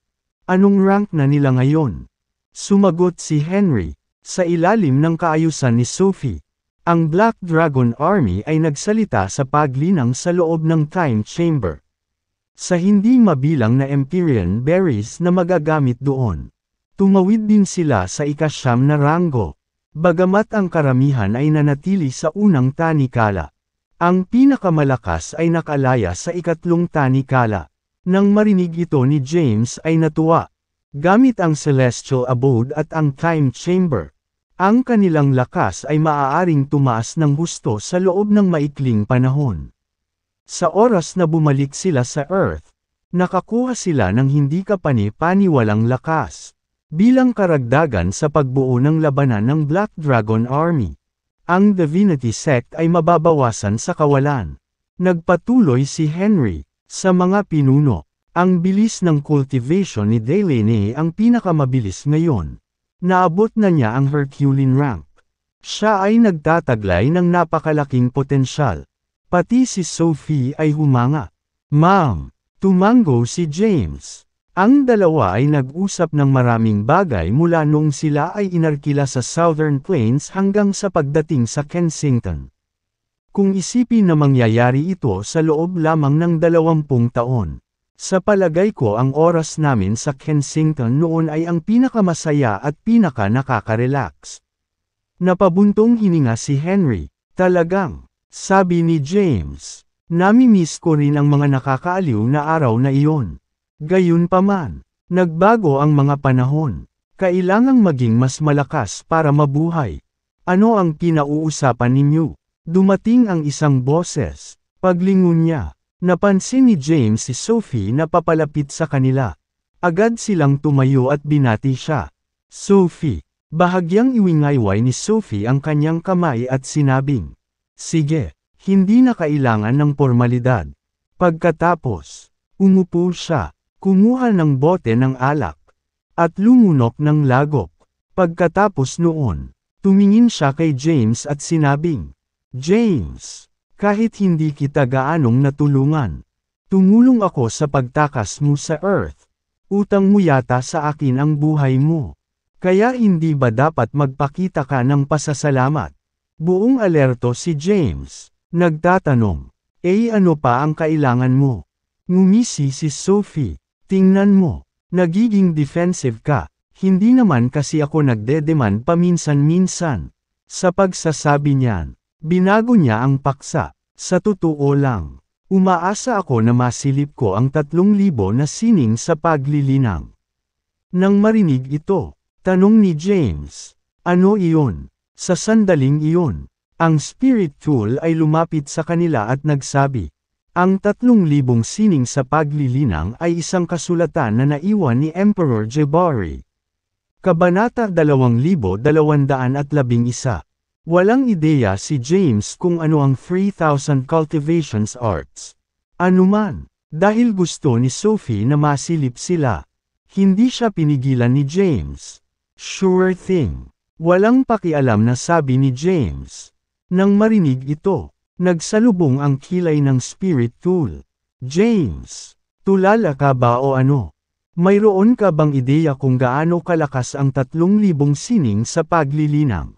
Anong rank na nila ngayon? Sumagot si Henry, sa ilalim ng kaayusan ni Sophie. Ang Black Dragon Army ay nagsalita sa paglinang sa loob ng time chamber. Sa hindi mabilang na Empyrean berries na magagamit doon. Tumawid din sila sa ika-9 na rango. Bagamat ang karamihan ay nanatili sa unang tanikala. Ang pinakamalakas ay nakalaya sa ika-3 tanikala. Nang marinig ito ni James ay natuwa. Gamit ang Celestial Abode at ang Time Chamber, ang kanilang lakas ay maaaring tumaas ng husto sa loob ng maikling panahon. Sa oras na bumalik sila sa Earth, nakakuha sila ng hindi kapani-paniwalang lakas. Bilang karagdagan sa pagbuo ng labanan ng Black Dragon Army, ang Divinity Sect ay mababawasan sa kawalan. Nagpatuloy si Henry, sa mga pinuno. Ang bilis ng cultivation ni Delaney ang pinakamabilis ngayon. Naabot na niya ang Herculean rank. Siya ay nagtataglay ng napakalaking potensyal. Pati si Sophie ay humanga. "Ma'am," tumango si James. Ang dalawa ay nag-usap ng maraming bagay mula noong sila ay inarkila sa Southern Plains hanggang sa pagdating sa Kensington. Kung isipin na mangyayari ito sa loob lamang ng 20 taon. Sa palagay ko ang oras namin sa Kensington noon ay ang pinakamasaya at pinaka-nakaka-relax. Napabuntong hininga si Henry. "Talagang," sabi ni James. "Nami-miss ko rin ang mga nakakaaliw na araw na iyon." Gayunpaman, nagbago ang mga panahon. Kailangang maging mas malakas para mabuhay. "Ano ang pinauusapan ninyo?" Dumating ang isang boses. Paglingon niya, napansin ni James si Sophie na papalapit sa kanila. Agad silang tumayo at binati siya. Sophie. Bahagyang iwingayway ni Sophie ang kanyang kamay at sinabing, "Sige, hindi na kailangan ng pormalidad." Pagkatapos, umupo siya, kumuha ng bote ng alak, at lumunok ng lagok. Pagkatapos noon, tumingin siya kay James at sinabing, "James, kahit hindi kita gaanong natulungan, tumulong ako sa pagtakas mo sa Earth. Utang mo yata sa akin ang buhay mo. Kaya hindi ba dapat magpakita ka ng pasasalamat?" Buong alerto si James, nagtatanong, ano pa ang kailangan mo?" Ngumisi si Sophie, "Tingnan mo, nagiging defensive ka, hindi naman kasi ako nagdedemand paminsan-minsan." Sa pagsasabi niyan, binago niya ang paksa. "Sa totoo lang, umaasa ako na masilip ko ang 3,000 na sining sa paglilinang." Nang marinig ito, tanong ni James, "Ano iyon?" Sa sandaling iyon, ang spirit tool ay lumapit sa kanila at nagsabi, "Ang 3,000 sining sa paglilinang ay isang kasulatan na naiwan ni Emperor Jabari." Kabanata 2211. Walang ideya si James kung ano ang 3,000 cultivations arts. Anuman, dahil gusto ni Sophie na masilip sila. Hindi siya pinigilan ni James. "Sure thing." Walang pakialam na sabi ni James. Nang marinig ito, nagsalubong ang kilay ng spirit tool. "James, tulala ka ba o ano? Mayroon ka bang ideya kung gaano kalakas ang 3,000 sining sa paglilinang?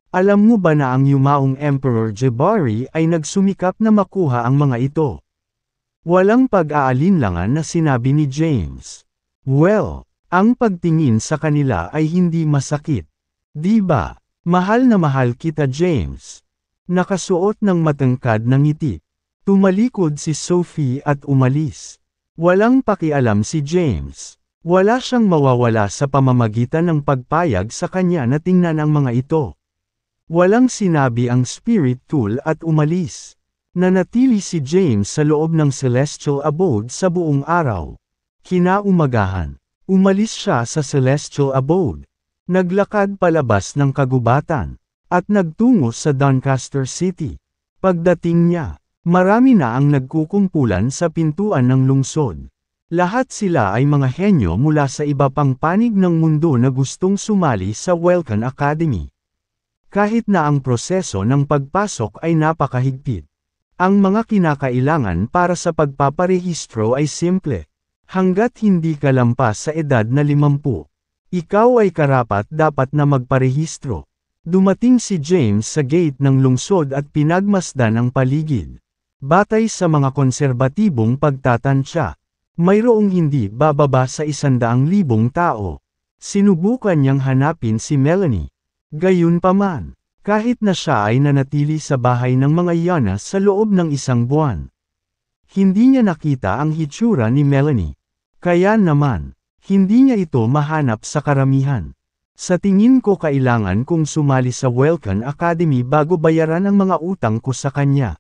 Alam mo ba na ang yumaong Emperor Jabari ay nagsumikap na makuha ang mga ito?" Walang pag-aalinlangan na sinabi ni James. "Well, ang pagtingin sa kanila ay hindi masakit. Di ba? Mahal na mahal kita, James." Nakasuot ng matangkad na ngiti. Tumalikod si Sophie at umalis. Walang pakialam si James. Wala siyang mawawala sa pamamagitan ng pagpayag sa kanya na tingnan ang mga ito. Walang sinabi ang spirit tool at umalis. Nanatili si James sa loob ng celestial abode sa buong araw. Kinaumagahan, umalis siya sa celestial abode. Naglakad palabas ng kagubatan, at nagtungo sa Doncaster City. Pagdating niya, marami na ang nagkukumpulan sa pintuan ng lungsod. Lahat sila ay mga henyo mula sa iba pang panig ng mundo na gustong sumali sa Welcan Academy. Kahit na ang proseso ng pagpasok ay napakahigpit. Ang mga kinakailangan para sa pagpaparehistro ay simple. Hanggat hindi ka lampas sa edad na 50. Ikaw ay karapat-dapat na magparehistro. Dumating si James sa gate ng lungsod at pinagmasdan ang paligid. Batay sa mga konserbatibong pagtatansya, mayroong hindi bababa sa 100,000 tao. Sinubukan niyang hanapin si Melanie. Gayunpaman, kahit na siya ay nanatili sa bahay ng mga Yana sa loob ng 1 buwan, hindi niya nakita ang hitsura ni Melanie. Kaya naman, hindi niya ito mahanap sa karamihan. Sa tingin ko kailangan kong sumali sa Welcan Academy bago bayaran ang mga utang ko sa kanya.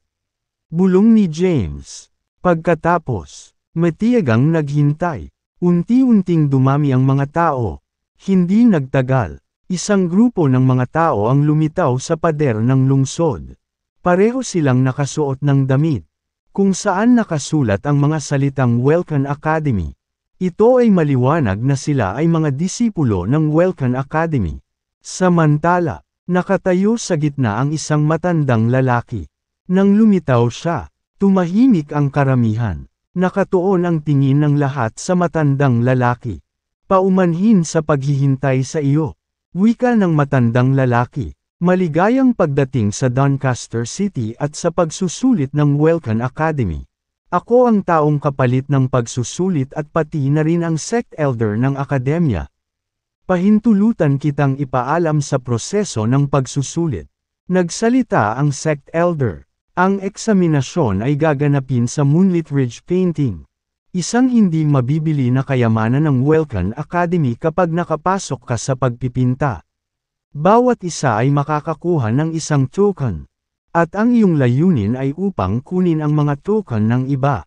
Bulong ni James. Pagkatapos, matiyagang naghintay. Unti-unting dumami ang mga tao. Hindi nagtagal. Isang grupo ng mga tao ang lumitaw sa pader ng lungsod. Pareho silang nakasuot ng damit, kung saan nakasulat ang mga salitang Welcan Academy. Ito ay maliwanag na sila ay mga disipulo ng Welcan Academy. Samantala, nakatayo sa gitna ang isang matandang lalaki. Nang lumitaw siya, tumahimik ang karamihan. Nakatuon ang tingin ng lahat sa matandang lalaki. "Paumanhin sa paghihintay sa iyo," wika ng matandang lalaki. "Maligayang pagdating sa Doncaster City at sa pagsusulit ng Welcan Academy. Ako ang taong kapalit ng pagsusulit at pati na rin ang sect elder ng akademya. Pahintulutan kitang ipaalam sa proseso ng pagsusulit." Nagsalita ang sect elder. "Ang eksaminasyon ay gaganapin sa Moonlit Ridge Painting. Isang hindi mabibili na kayamanan ng Welcan Academy kapag nakapasok ka sa pagpipinta. Bawat isa ay makakakuha ng isang token. At ang iyong layunin ay upang kunin ang mga token ng iba.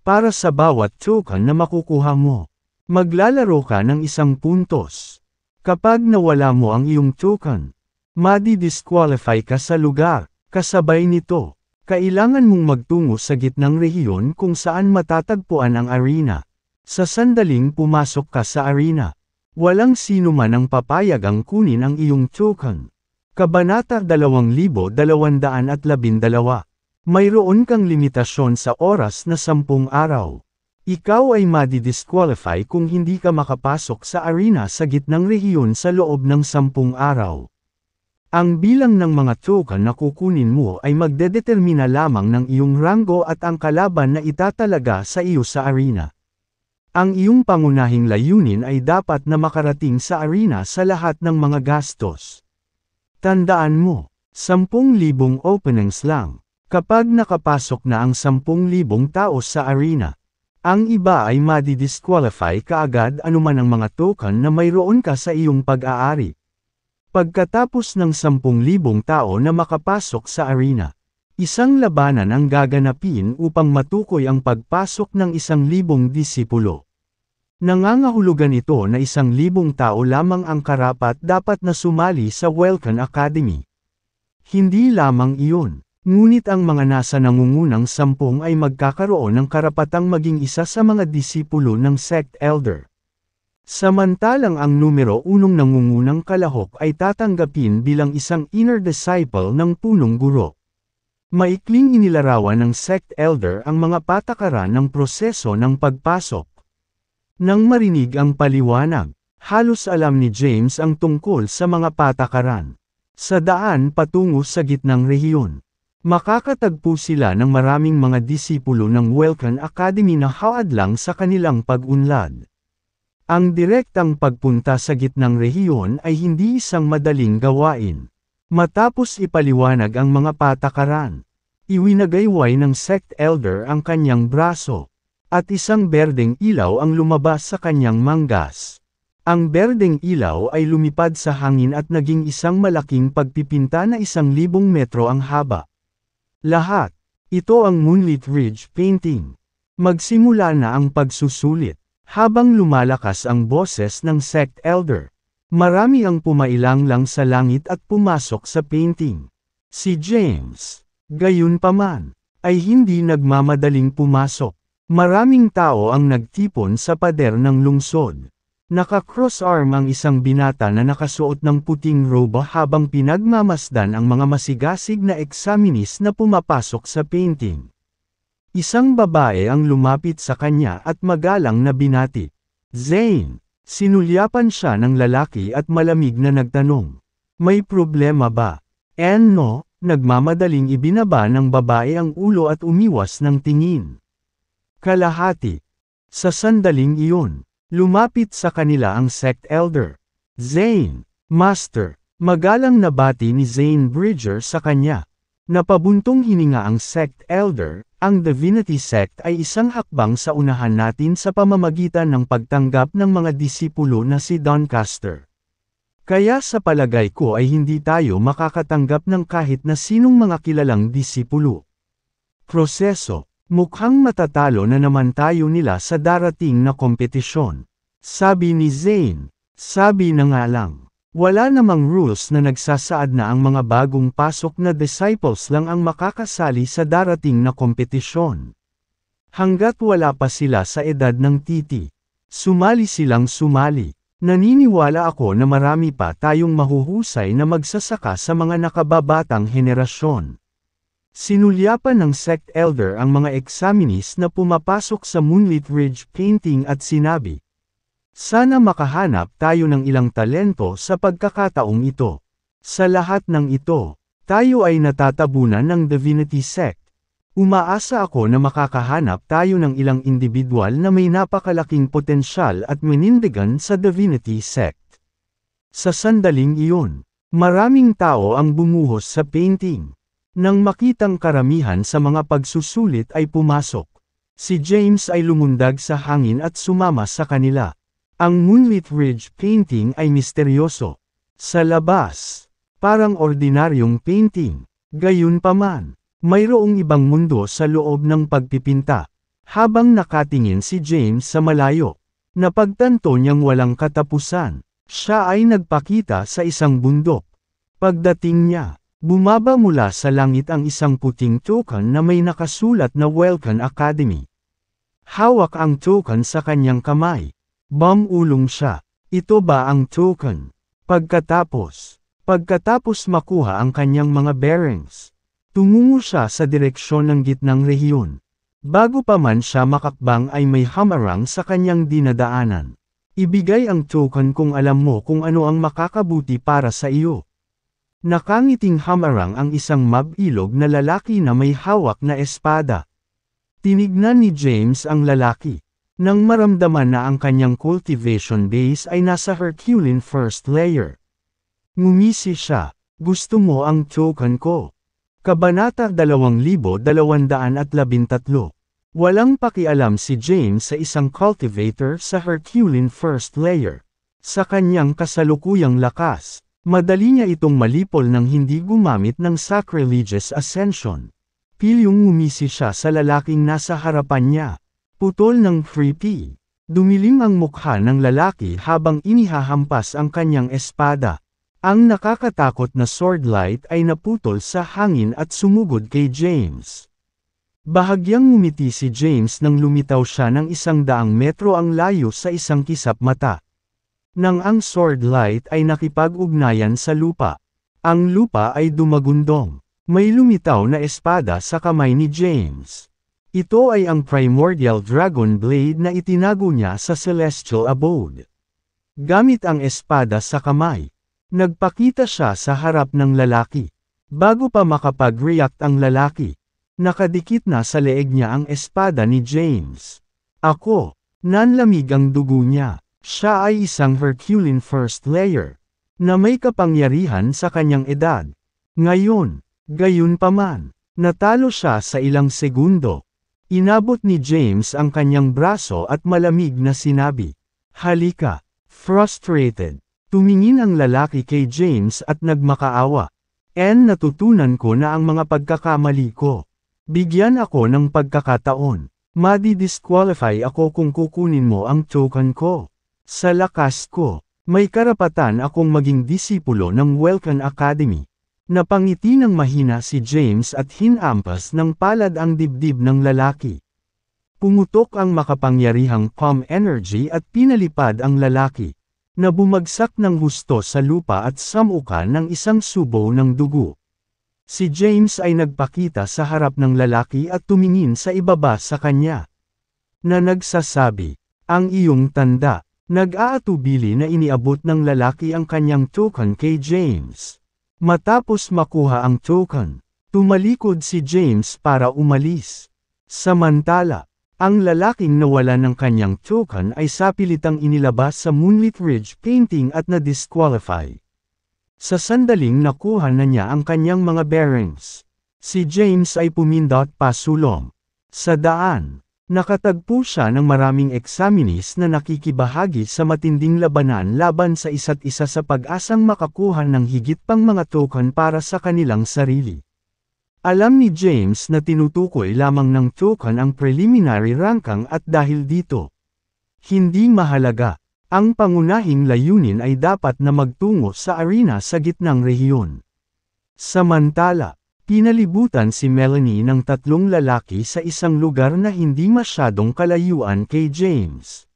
Para sa bawat token na makukuha mo, maglalaro ka ng 1 puntos. Kapag nawala mo ang iyong token, madi-disqualify ka sa lugar. Kasabay nito, kailangan mong magtungo sa gitnang rehiyon kung saan matatagpuan ang arena. Sa sandaling pumasok ka sa arena, walang sino man ang papayag ang kunin ang iyong token. Kabanata 2212. Mayroon kang limitasyon sa oras na 10 araw. Ikaw ay madi-disqualify kung hindi ka makapasok sa arena sa gitnang rehiyon sa loob ng 10 araw. Ang bilang ng mga token na kukunin mo ay magdedetermina lamang ng iyong ranggo at ang kalaban na itatalaga sa iyo sa arena. Ang iyong pangunahing layunin ay dapat na makarating sa arena sa lahat ng mga gastos. Tandaan mo, 10,000 openings lang. Kapag nakapasok na ang 10,000 tao sa arena, ang iba ay madi-disqualify kaagad anuman ang mga token na mayroon ka sa iyong pag-aari. Pagkatapos ng 10,000 tao na makapasok sa arena, isang labanan ang gaganapin upang matukoy ang pagpasok ng 1,000 disipulo. Nangangahulugan ito na 1,000 tao lamang ang karapat-dapat na sumali sa Welcome Academy. Hindi lamang iyon, ngunit ang mga nasa nangungunang 10 ay magkakaroon ng karapatang maging isa sa mga disipulo ng sect elder. Samantalang ang numero 1 nangungunang kalahok ay tatanggapin bilang isang inner disciple ng punong guro. Maikling inilarawan ng sect elder ang mga patakaran ng proseso ng pagpasok. Nang marinig ang paliwanag, halos alam ni James ang tungkol sa mga patakaran. Sa daan patungo sa gitnang rehiyon, makakatagpo sila ng maraming mga disipulo ng Welcome Academy na haadlang sa kanilang pag-unlad. Ang direktang pagpunta sa gitnang rehiyon ay hindi isang madaling gawain. Matapos ipaliwanag ang mga patakaran, iwinagayway ng sect elder ang kanyang braso, at isang berdeng ilaw ang lumabas sa kanyang manggas. Ang berdeng ilaw ay lumipad sa hangin at naging isang malaking pagpipinta na 1,000 metro ang haba. Lahat, ito ang Moonlit Ridge painting. Magsimula na ang pagsusulit. Habang lumalakas ang boses ng sect elder, marami ang pumailang lang sa langit at pumasok sa painting. Si James, gayunpaman, ay hindi nagmamadaling pumasok. Maraming tao ang nagtipon sa pader ng lungsod. Naka-cross-arm ang isang binata na nakasuot ng puting robe habang pinagmamasdan ang mga masigasig na examinees na pumapasok sa painting. Isang babae ang lumapit sa kanya at magalang na binati. Zane, sinulyapan siya ng lalaki at malamig na nagtanong. May problema ba? No, nagmamadaling ibinaba ng babae ang ulo at umiwas ng tingin. Kalahati. Sa sandaling iyon, lumapit sa kanila ang sect elder. Zane, Master, magalang na bati ni Zane Bridger sa kanya. Napabuntong hininga ang sect elder. Ang Divinity Sect ay isang hakbang sa unahan natin sa pamamagitan ng pagtanggap ng mga disipulo na si Doncaster. Kaya sa palagay ko ay hindi tayo makakatanggap ng kahit na sinong mga kilalang disipulo. Proseso, mukhang matatalo na naman tayo nila sa darating na kompetisyon. Sabi ni Zane, sabi na nga lang. Wala namang rules na nagsasaad na ang mga bagong pasok na disciples lang ang makakasali sa darating na kompetisyon. Hanggat wala pa sila sa edad ng titi, sumali silang sumali. Naniniwala ako na marami pa tayong mahuhusay na magsasaka sa mga nakababatang henerasyon. Sinulyapan ng sect elder ang mga examinees na pumapasok sa Moonlit Ridge painting at sinabi, sana makahanap tayo ng ilang talento sa pagkakataong ito. Sa lahat ng ito, tayo ay natatabunan ng Divinity Sect. Umaasa ako na makakahanap tayo ng ilang individual na may napakalaking potensyal at manindigan sa Divinity Sect. Sa sandaling iyon, maraming tao ang bumuhos sa painting. Nang makitang karamihan sa mga pagsusulit ay pumasok, si James ay lumundag sa hangin at sumama sa kanila. Ang Moonlit Ridge painting ay misteryoso. Sa labas, parang ordinaryong painting. Gayunpaman, mayroong ibang mundo sa loob ng pagpipinta. Habang nakatingin si James sa malayo, napagtanto niyang walang katapusan. Siya ay nagpakita sa isang bundok. Pagdating niya, bumaba mula sa langit ang isang puting token na may nakasulat na Welcome Academy. Hawak ang token sa kanyang kamay. Bumulong siya. Ito ba ang token? Pagkatapos makuha ang kanyang mga bearings, tumungo siya sa direksyon ng gitnang rehiyon. Bago pa man siya makakbang ay may hamarang sa kanyang dinadaanan. Ibigay ang token kung alam mo kung ano ang makakabuti para sa iyo. Nakangiting hamarang ang isang mabilog na lalaki na may hawak na espada. Tinignan ni James ang lalaki. Nang maramdaman na ang kanyang cultivation base ay nasa Herculean first layer. Ngumisi siya, gusto mo ang token ko? Kabanata 2213. Walang pakialam si James sa isang cultivator sa Herculean first layer. Sa kanyang kasalukuyang lakas, madali niya itong malipol nang hindi gumamit ng sacrilegious ascension. Pilyong ngumisi siya sa lalaking nasa harapan niya. Putol ng 3P. Dumilim ang mukha ng lalaki habang inihahampas ang kanyang espada. Ang nakakatakot na sword light ay naputol sa hangin at sumugod kay James. Bahagyang ngumiti si James nang lumitaw siya ng 100 metro ang layo sa isang kisap mata. Nang ang sword light ay nakipag-ugnayan sa lupa, ang lupa ay dumagundong. May lumitaw na espada sa kamay ni James. Ito ay ang primordial dragon blade na itinago niya sa celestial abode. Gamit ang espada sa kamay, nagpakita siya sa harap ng lalaki. Bago pa makapag-react ang lalaki, nakadikit na sa leeg niya ang espada ni James. Ako, nanlamig ang dugo niya. Siya ay isang Herculean first layer, na may kapangyarihan sa kanyang edad. Ngayon, gayunpaman, natalo siya sa ilang segundo. Inabot ni James ang kanyang braso at malamig na sinabi, "Halika." Frustrated, tumingin ang lalaki kay James at nagmakaawa. Natutunan ko na ang mga pagkakamali ko. Bigyan ako ng pagkakataon. Madi-disqualify ako kung kukunin mo ang token ko. Sa lakas ko, may karapatan akong maging disipulo ng Welcome Academy. Napangiti ng mahina si James at hinampas ng palad ang dibdib ng lalaki. Pumutok ang makapangyarihang palm energy at pinalipad ang lalaki, na bumagsak ng husto sa lupa at samukan ng isang subo ng dugo. Si James ay nagpakita sa harap ng lalaki at tumingin sa ibaba sa kanya. Na nagsasabi, "Ang iyong tanda." Nag-aatubili na iniabot ng lalaki ang kanyang token kay James. Matapos makuha ang token, tumalikod si James para umalis. Samantala, ang lalaking nawala ng kanyang token ay sapilitang inilabas sa Moonlit Ridge painting at na-disqualify. Sa sandaling nakuha na niya ang kanyang mga bearings, si James ay pumindot pasulong. Sa daan, nakatagpo siya ng maraming examinees na nakikibahagi sa matinding labanan laban sa isa't isa sa pag-asang makakuha ng higit pang mga token para sa kanilang sarili. Alam ni James na tinutukoy lamang ng token ang preliminary ranking at dahil dito, hindi mahalaga. Ang pangunahing layunin ay dapat na magtungo sa arena sa gitnang rehiyon. Samantala, pinalibutan si Melanie ng 3 lalaki sa isang lugar na hindi masyadong kalayuan kay James.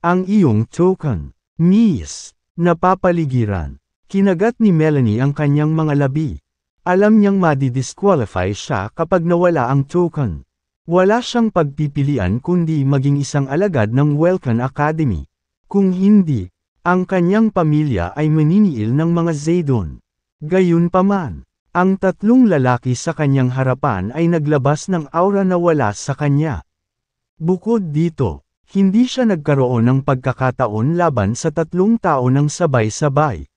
Ang iyong token, Miss. Napapaligiran. Kinagat ni Melanie ang kanyang mga labi. Alam niyang madi-disqualify siya kapag nawala ang token. Wala siyang pagpipilian kundi maging isang alagad ng Welcome Academy. Kung hindi, ang kanyang pamilya ay maniniil ng mga Zedon. Gayunpaman, ang 3 lalaki sa kanyang harapan ay naglabas ng aura na wala sa kanya. Bukod dito, hindi siya nagkaroon ng pagkakataon laban sa 3 tao ng sabay-sabay.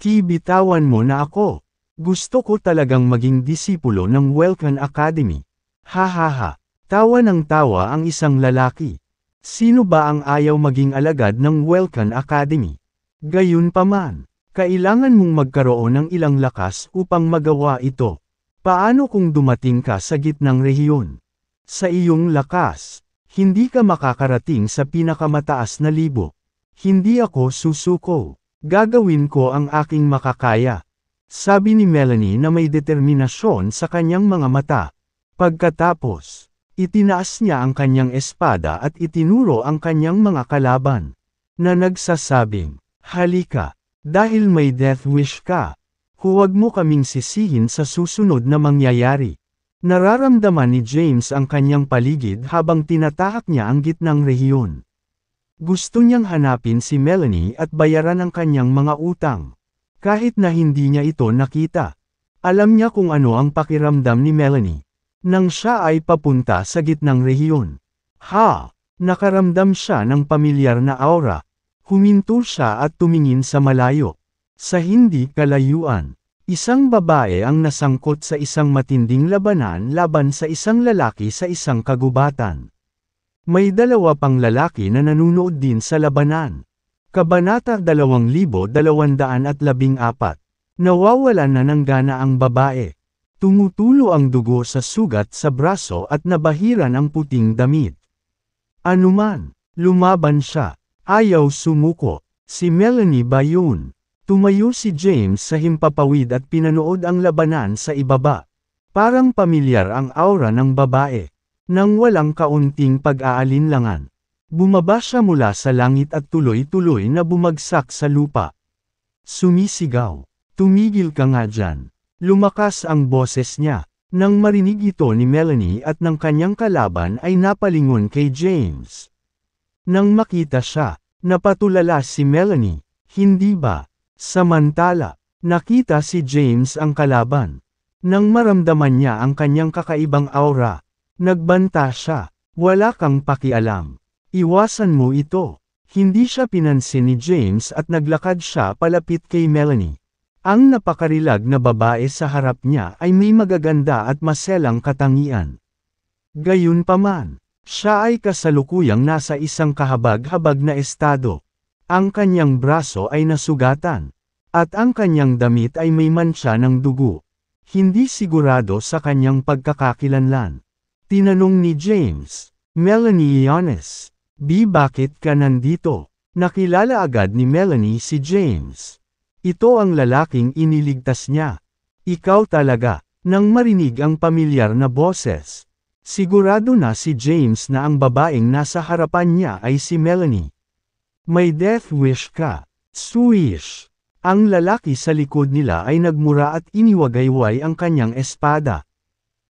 Bitawan mo na ako. Gusto ko talagang maging disipulo ng Welcome Academy. Hahaha. Tawa ng tawa ang isang lalaki. Sino ba ang ayaw maging alagad ng Welcome Academy? Gayunpaman, kailangan mong magkaroon ng ilang lakas upang magawa ito. Paano kung dumating ka sa gitnang rehiyon? Sa iyong lakas, hindi ka makakarating sa pinakamataas na libo. Hindi ako susuko. Gagawin ko ang aking makakaya. Sabi ni Melanie na may determinasyon sa kanyang mga mata. Pagkatapos, itinaas niya ang kanyang espada at itinuro ang kanyang mga kalaban, na nagsasabing, halika, dahil may death wish ka. Huwag mo kaming sisihin sa susunod na mangyayari. Nararamdaman ni James ang kanyang paligid habang tinatahak niya ang gitnang rehiyon. Gusto niyang hanapin si Melanie at bayaran ang kanyang mga utang. Kahit na hindi niya ito nakita. Alam niya kung ano ang pakiramdam ni Melanie. Nang siya ay papunta sa gitnang rehiyon. Nakaramdam siya ng pamilyar na aura. Huminto siya at tumingin sa malayo. Sa hindi kalayuan, isang babae ang nasangkot sa isang matinding labanan laban sa isang lalaki sa isang kagubatan. May dalawa pang lalaki na nanunood din sa labanan. Kabanata 2214. Nawawalan na ng gana ang babae. Tumutulo ang dugo sa sugat sa braso at nabahiran ang puting damit. Anuman, lumaban siya. Ayaw sumuko. Si Melanie ba yun? Tumayo si James sa himpapawid at pinanood ang labanan sa ibaba. Parang pamilyar ang aura ng babae. Nang walang kaunting pag-aalinlangan, bumaba siya mula sa langit at tuloy-tuloy na bumagsak sa lupa. Sumisigaw, tumigil ka nga dyan. Lumakas ang boses niya. Nang marinig ito ni Melanie at ng kanyang kalaban ay napalingon kay James. Nang makita siya, napatulala si Melanie, hindi ba? Samantala, nakita si James ang kalaban. Nang maramdaman niya ang kanyang kakaibang aura, nagbanta siya. Wala kang pakialam. Iwasan mo ito. Hindi siya pinansin ni James at naglakad siya palapit kay Melanie. Ang napakarilag na babae sa harap niya ay may magaganda at maselang katangian. Gayunpaman, siya ay kasalukuyang nasa isang kahabag-habag na estado. Ang kanyang braso ay nasugatan, at ang kanyang damit ay may mantsa ng dugo. Hindi sigurado sa kanyang pagkakakilanlan. Tinanong ni James, Melanie Yanes, bakit ka nandito? Nakilala agad ni Melanie si James. Ito ang lalaking iniligtas niya. Ikaw talaga. Nang marinig ang pamilyar na boses, sigurado na si James na ang babaeng nasa harapan niya ay si Melanie. May death wish ka. Swish! Ang lalaki sa likod nila ay nagmura at iniwagayway ang kanyang espada,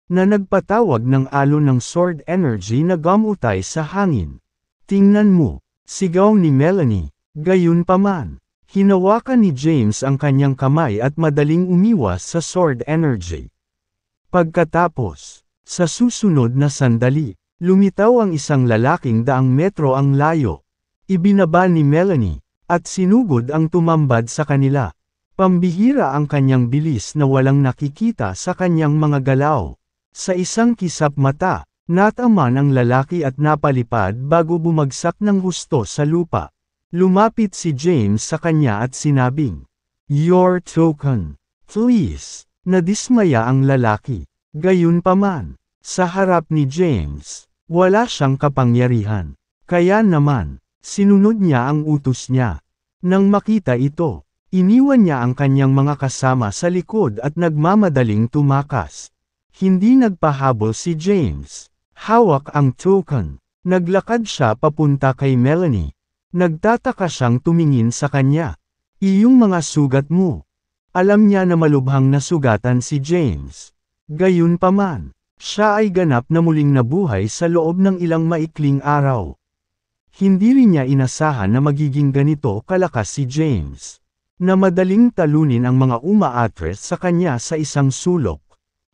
na nagpatawag ng alon ng sword energy na gamutay sa hangin. Tingnan mo, sigaw ni Melanie. Gayunpaman, hinawakan ni James ang kanyang kamay at madaling umiwas sa sword energy. Pagkatapos, sa susunod na sandali, lumitaw ang isang lalaking 100 metro ang layo. Ibinaba ni Melanie, at sinugod ang tumambad sa kanila. Pambihira ang kanyang bilis na walang nakikita sa kanyang mga galaw. Sa isang kisap mata, nataman ang lalaki at napalipad bago bumagsak ng husto sa lupa. Lumapit si James sa kanya at sinabing, "Your token, please." Nadismaya ang lalaki. Gayunpaman, sa harap ni James, wala siyang kapangyarihan. Kaya naman, sinunod niya ang utos niya. Nang makita ito, iniwan niya ang kanyang mga kasama sa likod at nagmamadaling tumakas. Hindi nagpahabol si James. Hawak ang token. Naglakad siya papunta kay Melanie. Nagtataka siyang tumingin sa kanya. Iyong mga sugat mo. Alam niya na malubhang nasugatan si James. Gayunpaman, siya ay ganap na muling nabuhay sa loob ng ilang maikling araw. Hindi rin niya inasahan na magiging ganito kalakas si James, na madaling talunin ang mga umaatres sa kanya sa isang sulok.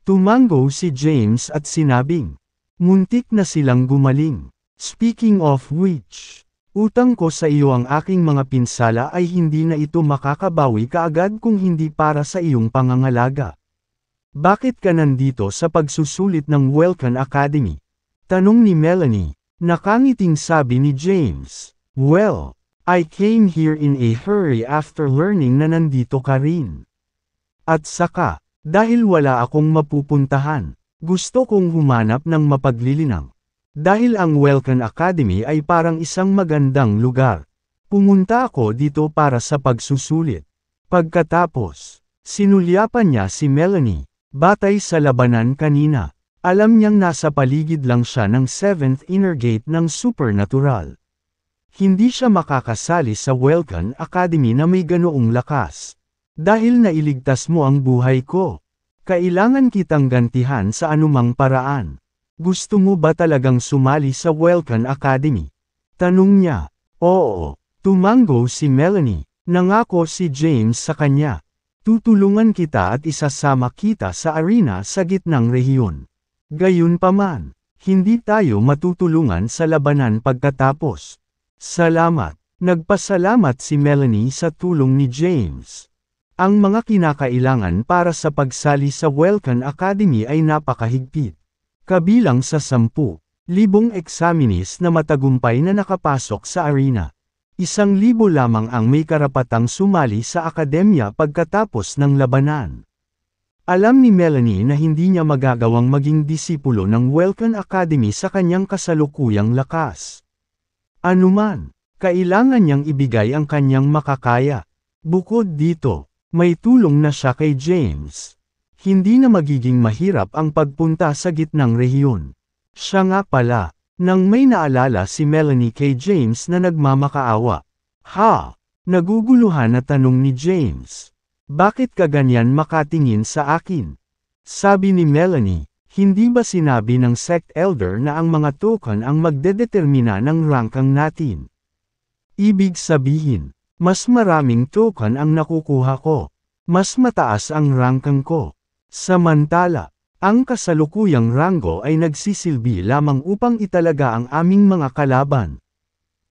Tumango si James at sinabing, "Muntik na silang gumaling. Speaking of which, utang ko sa iyo ang aking mga pinsala ay hindi na ito makakabawi kaagad kung hindi para sa iyong pangangalaga. Bakit ka nandito sa pagsusulit ng Welcan Academy?" Tanong ni Melanie. Nakangiting sabi ni James, "Well, I came here in a hurry after learning na nandito ka rin. At saka, Dahil wala akong mapupuntahan, gusto kong humanap ng mapaglilinang. Dahil ang Welcan Academy ay parang isang magandang lugar. Pumunta ako dito para sa pagsusulit. Pagkatapos, sinulyapan niya si Melanie, batay sa labanan kanina. Alam niyang nasa paligid lang siya ng 7th inner gate ng supernatural. Hindi siya makakasali sa Welcan Academy na may ganoong lakas. Dahil nailigtas mo ang buhay ko. Kailangan kitang gantihan sa anumang paraan. Gusto mo ba talagang sumali sa Welcan Academy? Tanong niya. Oo. Tumango si Melanie. Nangako si James sa kanya. Tutulungan kita at isasama kita sa arena sa gitnang rehiyon. Gayunpaman, hindi tayo matutulungan sa labanan pagkatapos. Salamat. Nagpasalamat si Melanie sa tulong ni James. Ang mga kinakailangan para sa pagsali sa Welcan Academy ay napakahigpit. Kabilang sa 10,000 examinees na matagumpay na nakapasok sa arena. 1,000 lamang ang may karapatang sumali sa akademya pagkatapos ng labanan. Alam ni Melanie na hindi niya magagawang maging disipulo ng Welcan Academy sa kanyang kasalukuyang lakas. Anuman, kailangan niyang ibigay ang kanyang makakaya. Bukod dito, may tulong na siya kay James. Hindi na magiging mahirap ang pagpunta sa gitnang rehiyon. Siya nga pala, nang may naalala si Melanie kay James na nagmamakaawa. Ha? Naguguluhan na tanong ni James. Bakit ka ganyan makatingin sa akin? Sabi ni Melanie, hindi ba sinabi ng sect elder na ang mga token ang magdedetermina ng rankang natin? Ibig sabihin, mas maraming token ang nakukuha ko. Mas mataas ang rankang ko. Samantala, ang kasalukuyang ranggo ay nagsisilbi lamang upang italaga ang aming mga kalaban.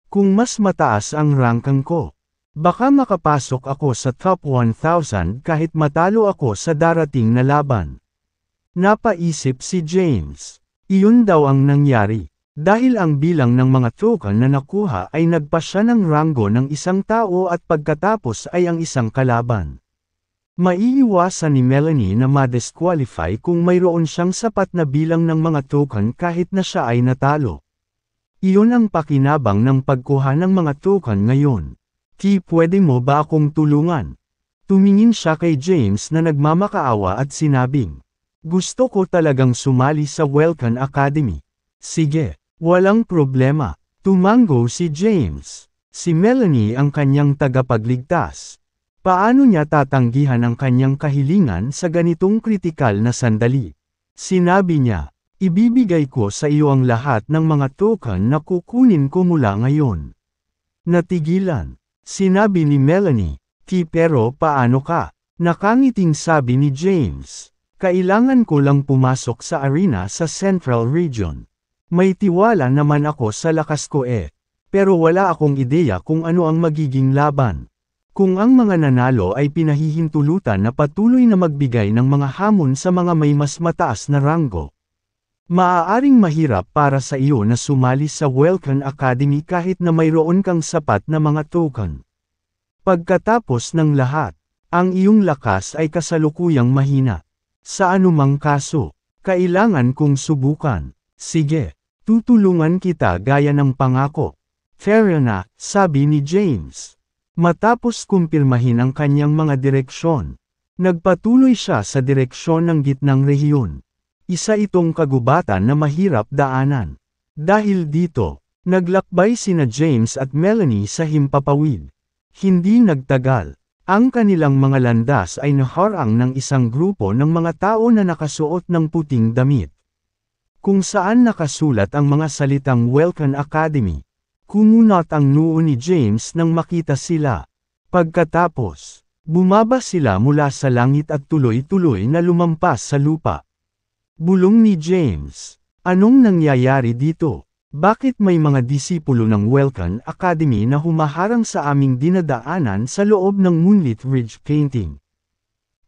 Kung mas mataas ang rankang ko, baka makapasok ako sa top 1,000 kahit matalo ako sa darating na laban. Napaisip si James. Iyon daw ang nangyari. Dahil ang bilang ng mga token na nakuha ay nagpasya ng ranggo ng isang tao at pagkatapos ay ang isang kalaban. Maiiwasan ni Melanie na ma-disqualify kung mayroon siyang sapat na bilang ng mga token kahit na siya ay natalo. Iyon ang pakinabang ng pagkuha ng mga token ngayon. Pwede mo ba akong tulungan? Tumingin siya kay James na nagmamakaawa at sinabing, gusto ko talagang sumali sa Welcan Academy. Sige. Walang problema. Tumango si James. Si Melanie ang kanyang tagapagligtas. Paano niya tatanggihan ang kanyang kahilingan sa ganitong kritikal na sandali? Sinabi niya, ibibigay ko sa iyo ang lahat ng mga token na kukunin ko mula ngayon. Natigilan. Sinabi ni Melanie, pero paano ka? Nakangiting sabi ni James. Kailangan ko lang pumasok sa arena sa Central Region. May tiwala naman ako sa lakas ko pero wala akong ideya kung ano ang magiging laban. Kung ang mga nanalo ay pinahihintulutan na patuloy na magbigay ng mga hamon sa mga may mas mataas na ranggo, maaaring mahirap para sa iyo na sumali sa Welcan Academy kahit na mayroon kang sapat na mga token. Pagkatapos ng lahat, ang iyong lakas ay kasalukuyang mahina. Sa anumang kaso, kailangan kong subukan. Sige. Tutulungan kita gaya ng pangako. Fair na, sabi ni James. Matapos kumpirmahin ang kanyang mga direksyon, nagpatuloy siya sa direksyon ng gitnang rehiyon. Isa itong kagubatan na mahirap daanan. Dahil dito, naglakbay sina James at Melanie sa himpapawid. Hindi nagtagal. Ang kanilang mga landas ay naharang ng isang grupo ng mga tao na nakasuot ng puting damit. Kung saan nakasulat ang mga salitang Welcan Academy. Kumunot ang noo ni James nang makita sila. Pagkatapos, bumaba sila mula sa langit at tuloy-tuloy na lumampas sa lupa. Bulong ni James, anong nangyayari dito? Bakit may mga disipulo ng Welcan Academy na humaharang sa aming dinadaanan sa loob ng Moonlit Ridge Painting?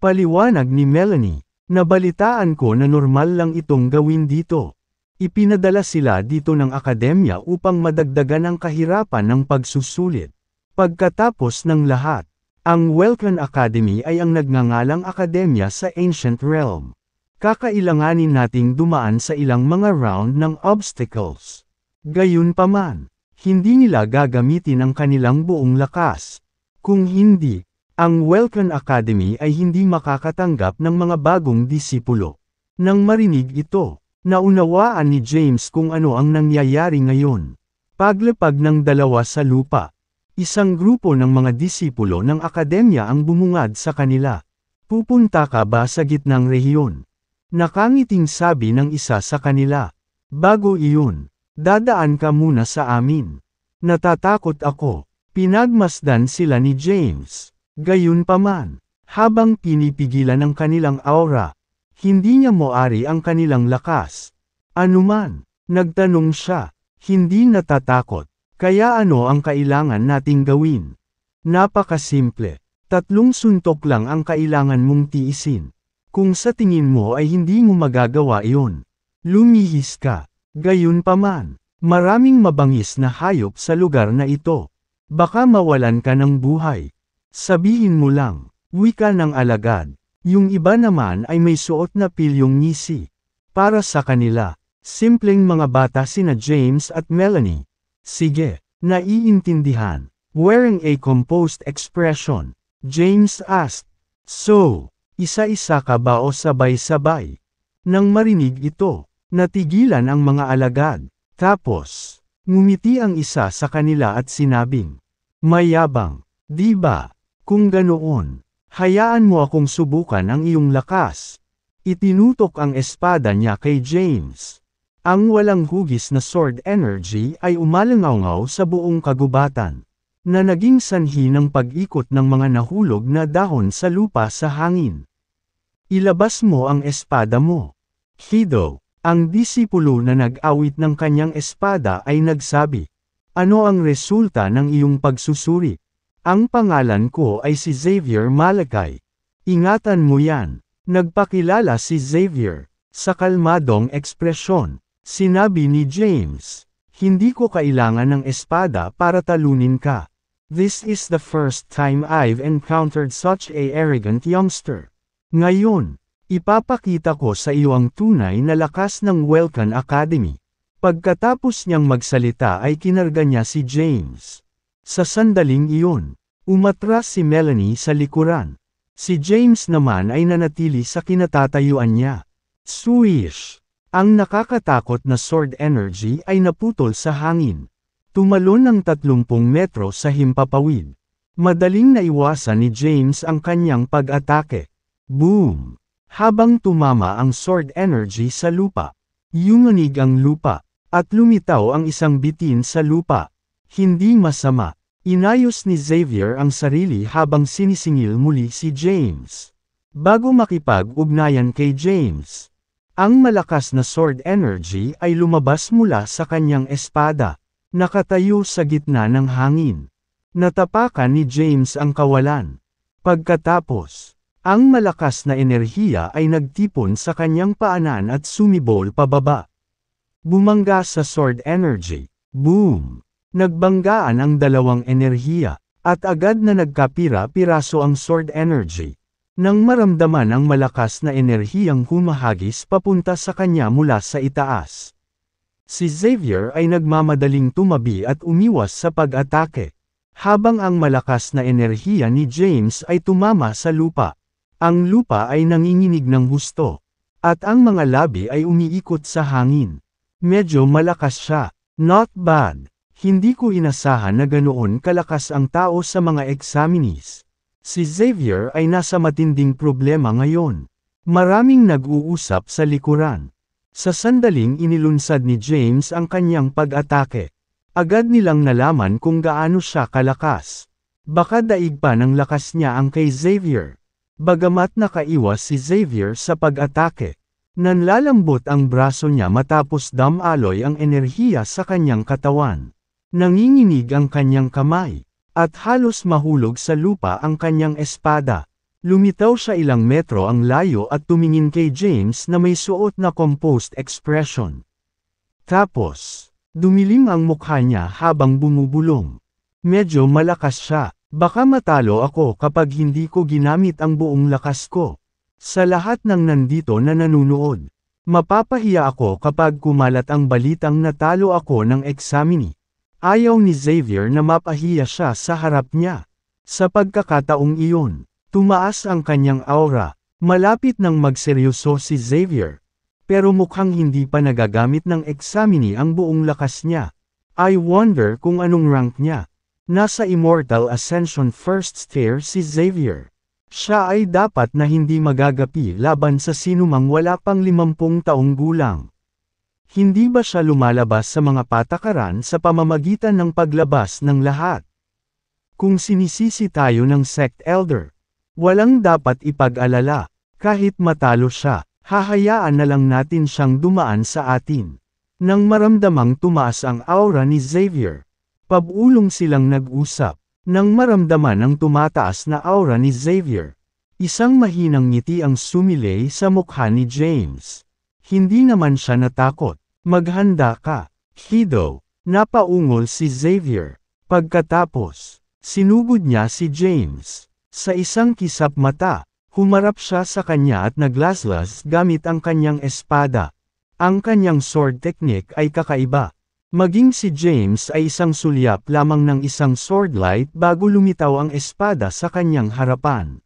Paliwanag ni Melanie. Nabalitaan ko na normal lang itong gawin dito. Ipinadala sila dito ng akademya upang madagdagan ang kahirapan ng pagsusulit. Pagkatapos ng lahat, Ang Welcan Academy ay ang nagngangalang akademya sa Ancient Realm. Kakailanganin nating dumaan sa ilang mga round ng obstacles. Gayunpaman, hindi nila gagamitin ang kanilang buong lakas. Kung hindi, ang Welcan Academy ay hindi makakatanggap ng mga bagong disipulo. Nang marinig ito, naunawaan ni James kung ano ang nangyayari ngayon. Paglapag ng dalawa sa lupa, isang grupo ng mga disipulo ng akademya ang bumungad sa kanila. Pupunta ka ba sa gitnang rehiyon? Nakangiting sabi ng isa sa kanila. Bago iyon, dadaan ka muna sa amin. Natatakot ako. Pinagmasdan sila ni James. Gayunpaman, habang pinipigilan ang kanilang aura, hindi niya moari ang kanilang lakas. Anuman, nagtanong siya, hindi natatakot. Kaya ano ang kailangan nating gawin? Napakasimple. 3 suntok lang ang kailangan mong tiisin. Kung sa tingin mo ay hindi mo magagawa iyon, lumihis ka. Gayunpaman, maraming mabangis na hayop sa lugar na ito. Baka mawalan ka ng buhay. Sabihin mo lang, wika ng alagad. Yung iba naman ay may suot na pilyong ngisi. Para sa kanila, simpleng mga bata sina James at Melanie. Sige, naiintindihan. Wearing a composed expression, James asked, "So, isa-isa ka ba o sabay-sabay?" Nang marinig ito, natigilan ang mga alagad. Tapos, ngumiti ang isa sa kanila at sinabing, "Mayabang, di ba? Kung ganoon, hayaan mo akong subukan ang iyong lakas." Itinutok ang espada niya kay James. Ang walang hugis na sword energy ay umalangaw sa buong kagubatan, na naging sanhi ng pag-ikot ng mga nahulog na dahon sa lupa sa hangin. Ilabas mo ang espada mo. Hido, ang disipulo na nag-awit ng kanyang espada ay nagsabi, "Ano ang resulta ng iyong pagsusuri? Ang pangalan ko ay si Xavier Malakay. Ingatan mo yan." Nagpakilala si Xavier. Sa kalmadong ekspresyon, sinabi ni James, "Hindi ko kailangan ng espada para talunin ka. This is the first time I've encountered such a arrogant youngster. Ngayon, ipapakita ko sa iyo ang tunay na lakas ng Welcan Academy." Pagkatapos niyang magsalita ay kinarga niya si James. Sa sandaling iyon, umatras si Melanie sa likuran. Si James naman ay nanatili sa kinatatayuan niya. Swish! Ang nakakatakot na sword energy ay naputol sa hangin. Tumalon ng 30 metro sa himpapawid. Madaling naiwasan ni James ang kanyang pag-atake. Boom! Habang tumama ang sword energy sa lupa, yumunig ang lupa, at lumitaw ang isang bitin sa lupa. Hindi masama. Inayos ni Xavier ang sarili habang sinisingil muli si James. Bago makipag-ugnayan kay James, ang malakas na sword energy ay lumabas mula sa kanyang espada. Nakatayo sa gitna ng hangin. Natapakan ni James ang kawalan. Pagkatapos, ang malakas na enerhiya ay nagtipon sa kanyang paanan at sumibol pababa. Bumangga sa sword energy. Boom! Nagbanggaan ang dalawang enerhiya, at agad na nagkapira-piraso ang sword energy. Nang maramdaman ang malakas na enerhiyang humahagis papunta sa kanya mula sa itaas. Si Xavier ay nagmamadaling tumabi at umiwas sa pag-atake. Habang ang malakas na enerhiya ni James ay tumama sa lupa. Ang lupa ay nanginginig ng husto. At ang mga labi ay umiikot sa hangin. Medyo malakas siya. Not bad. Hindi ko inasahan na ganoon kalakas ang tao sa mga examinees. Si Xavier ay nasa matinding problema ngayon. Maraming nag-uusap sa likuran. Sa sandaling inilunsad ni James ang kanyang pag-atake. Agad nilang nalaman kung gaano siya kalakas. Baka daig pa ng lakas niya ang kay Xavier. Bagamat nakaiwas si Xavier sa pag-atake, nanlalambot ang braso niya matapos damaloy ang enerhiya sa kanyang katawan. Nanginginig ang kanyang kamay. At halos mahulog sa lupa ang kanyang espada. Lumitaw siya ilang metro ang layo at tumingin kay James na may suot na composed expression. Tapos, dumilim ang mukha niya habang bumubulong. Medyo malakas siya. Baka matalo ako kapag hindi ko ginamit ang buong lakas ko. Sa lahat ng nandito na nanunood, mapapahiya ako kapag kumalat ang balitang natalo ako ng examini. Ayaw ni Xavier na mapahiya siya sa harap niya. Sa pagkakataong iyon, tumaas ang kanyang aura. Malapit nang magseryoso si Xavier. Pero mukhang hindi pa nagagamit ng examini ang buong lakas niya. I wonder kung anong rank niya. Nasa Immortal Ascension First Tier si Xavier. Siya ay dapat na hindi magagapi laban sa sinumang wala pang 50 taong gulang. Hindi ba siya lumalabas sa mga patakaran sa pamamagitan ng paglabas ng lahat? Kung sinisisi tayo ng Sect Elder, walang dapat ipag-alala. Kahit matalo siya, hahayaan na lang natin siyang dumaan sa atin. Nang maramdamang tumaas ang aura ni Xavier, pabulong silang nag-usap. Nang maramdaman ang tumataas na aura ni Xavier, isang mahinang ngiti ang sumilay sa mukha ni James. Hindi naman siya natakot. Maghanda ka, Hido. Napaungol si Xavier. Pagkatapos, sinugod niya si James. Sa isang kisap mata, humarap siya sa kanya at naglaslas gamit ang kanyang espada. Ang kanyang sword technique ay kakaiba. Maging si James ay isang sulyap lamang ng isang swordlight bago lumitaw ang espada sa kanyang harapan.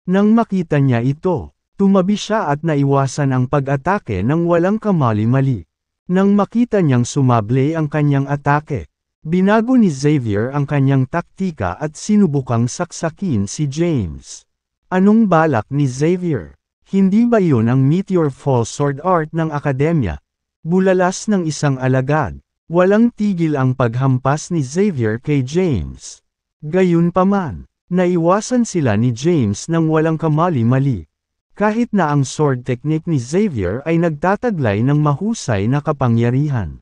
Nang makita niya ito, tumabi siya at naiwasan ang pag-atake ng walang kamali-mali. Nang makita niyang sumable ang kanyang atake, binago ni Xavier ang kanyang taktika at sinubukang saksakin si James. Anong balak ni Xavier? Hindi ba iyon ang Meteor Fall Sword Art ng Akademya? Bulalas ng isang alagad. Walang tigil ang paghampas ni Xavier kay James. Gayunpaman, naiwasan sila ni James ng walang kamali-mali. Kahit na ang sword technique ni Xavier ay nagtataglay ng mahusay na kapangyarihan.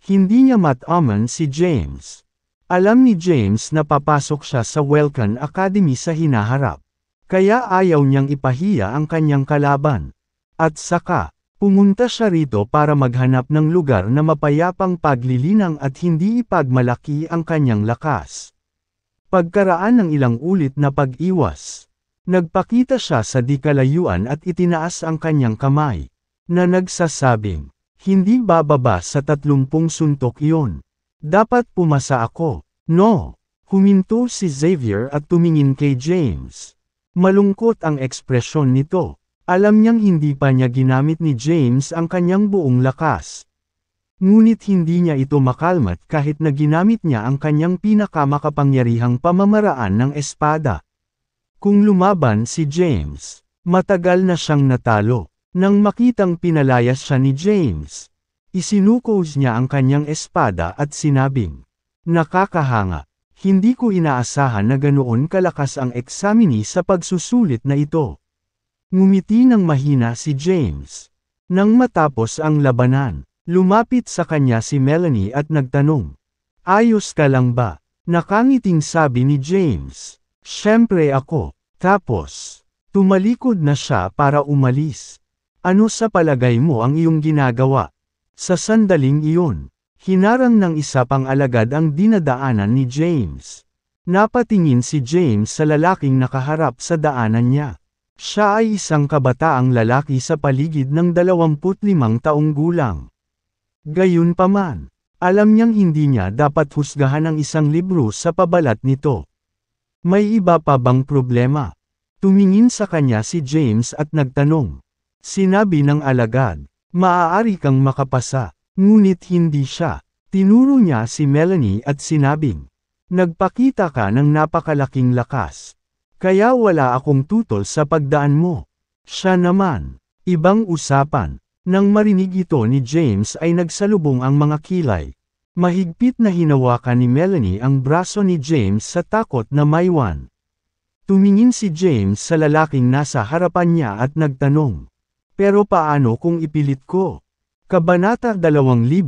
Hindi niya mataman si James. Alam ni James na papasok siya sa Welcan Academy sa hinaharap. Kaya ayaw niyang ipahiya ang kanyang kalaban. At saka, pumunta siya rito para maghanap ng lugar na mapayapang paglilinang at hindi ipagmalaki ang kanyang lakas. Pagkaraan ng ilang ulit na pag-iwas, nagpakita siya sa di kalayuan at itinaas ang kanyang kamay, na nagsasabing, hindi bababa sa 30 suntok iyon. Dapat pumasa ako. No! Huminto si Xavier at tumingin kay James. Malungkot ang ekspresyon nito. Alam niyang hindi pa niya ginamit ni James ang kanyang buong lakas. Ngunit hindi niya ito makalmat kahit na ginamit niya ang kanyang pinakamakapangyarihang pamamaraan ng espada. Kung lumaban si James, matagal na siyang natalo. Nang makitang pinalayas siya ni James, isinukos niya ang kanyang espada at sinabing, nakakahanga, hindi ko inaasahan na ganoon kalakas ang examini sa pagsusulit na ito. Ngumiti ng mahina si James. Nang matapos ang labanan, lumapit sa kanya si Melanie at nagtanong, ayos ka lang ba? Nakangiting sabi ni James, syempre ako. Tapos, tumalikod na siya para umalis. Ano sa palagay mo ang iyong ginagawa? Sa sandaling iyon, hinarang ng isa pang alagad ang dinadaanan ni James. Napatingin si James sa lalaking nakaharap sa daanan niya. Siya ay isang kabataang lalaki sa paligid ng 25 taong gulang. Gayunpaman, alam niyang hindi niya dapat husgahan ang isang libro sa pabalat nito. May iba pa bang problema? Tumingin sa kanya si James at nagtanong. Sinabi ng alagad, maaari kang makapasa, ngunit hindi siya. Tinuro niya si Melanie at sinabing, nagpakita ka ng napakalaking lakas. Kaya wala akong tutol sa pagdaan mo. Siya naman, ibang usapan. Nang marinig ito ni James ay nagsalubong ang mga kilay. Mahigpit na hinawakan ni Melanie ang braso ni James sa takot na maiwan. Tumingin si James sa lalaking nasa harapan niya at nagtanong. Pero paano kung ipilit ko? Kabanata 2218.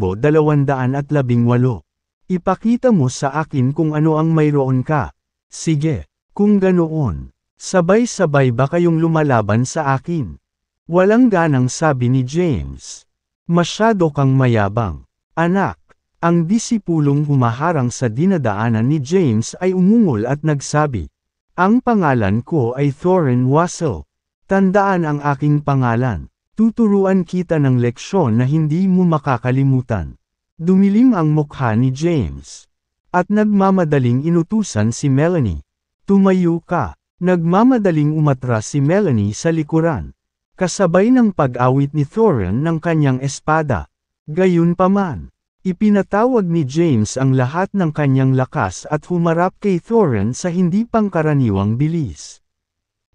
Ipakita mo sa akin kung ano ang mayroon ka. Sige. Kung ganoon, sabay-sabay ba kayong lumalaban sa akin? Walang ganang sabi ni James. Masyado kang mayabang. Anak, Ang disipulong humaharang sa dinadaanan ni James ay umungol at nagsabi, "Ang pangalan ko ay Thorin Wassel. Tandaan ang aking pangalan. Tuturuan kita ng leksyon na hindi mo makakalimutan." Dumilim ang mukha ni James. At nagmamadaling inutusan si Melanie. "Tumayo ka." Nagmamadaling umatras si Melanie sa likuran. Kasabay ng pag-awit ni Thorin ng kanyang espada. Gayunpaman, ipinatawag ni James ang lahat ng kanyang lakas at humarap kay Thorin sa hindi pangkaraniwang bilis.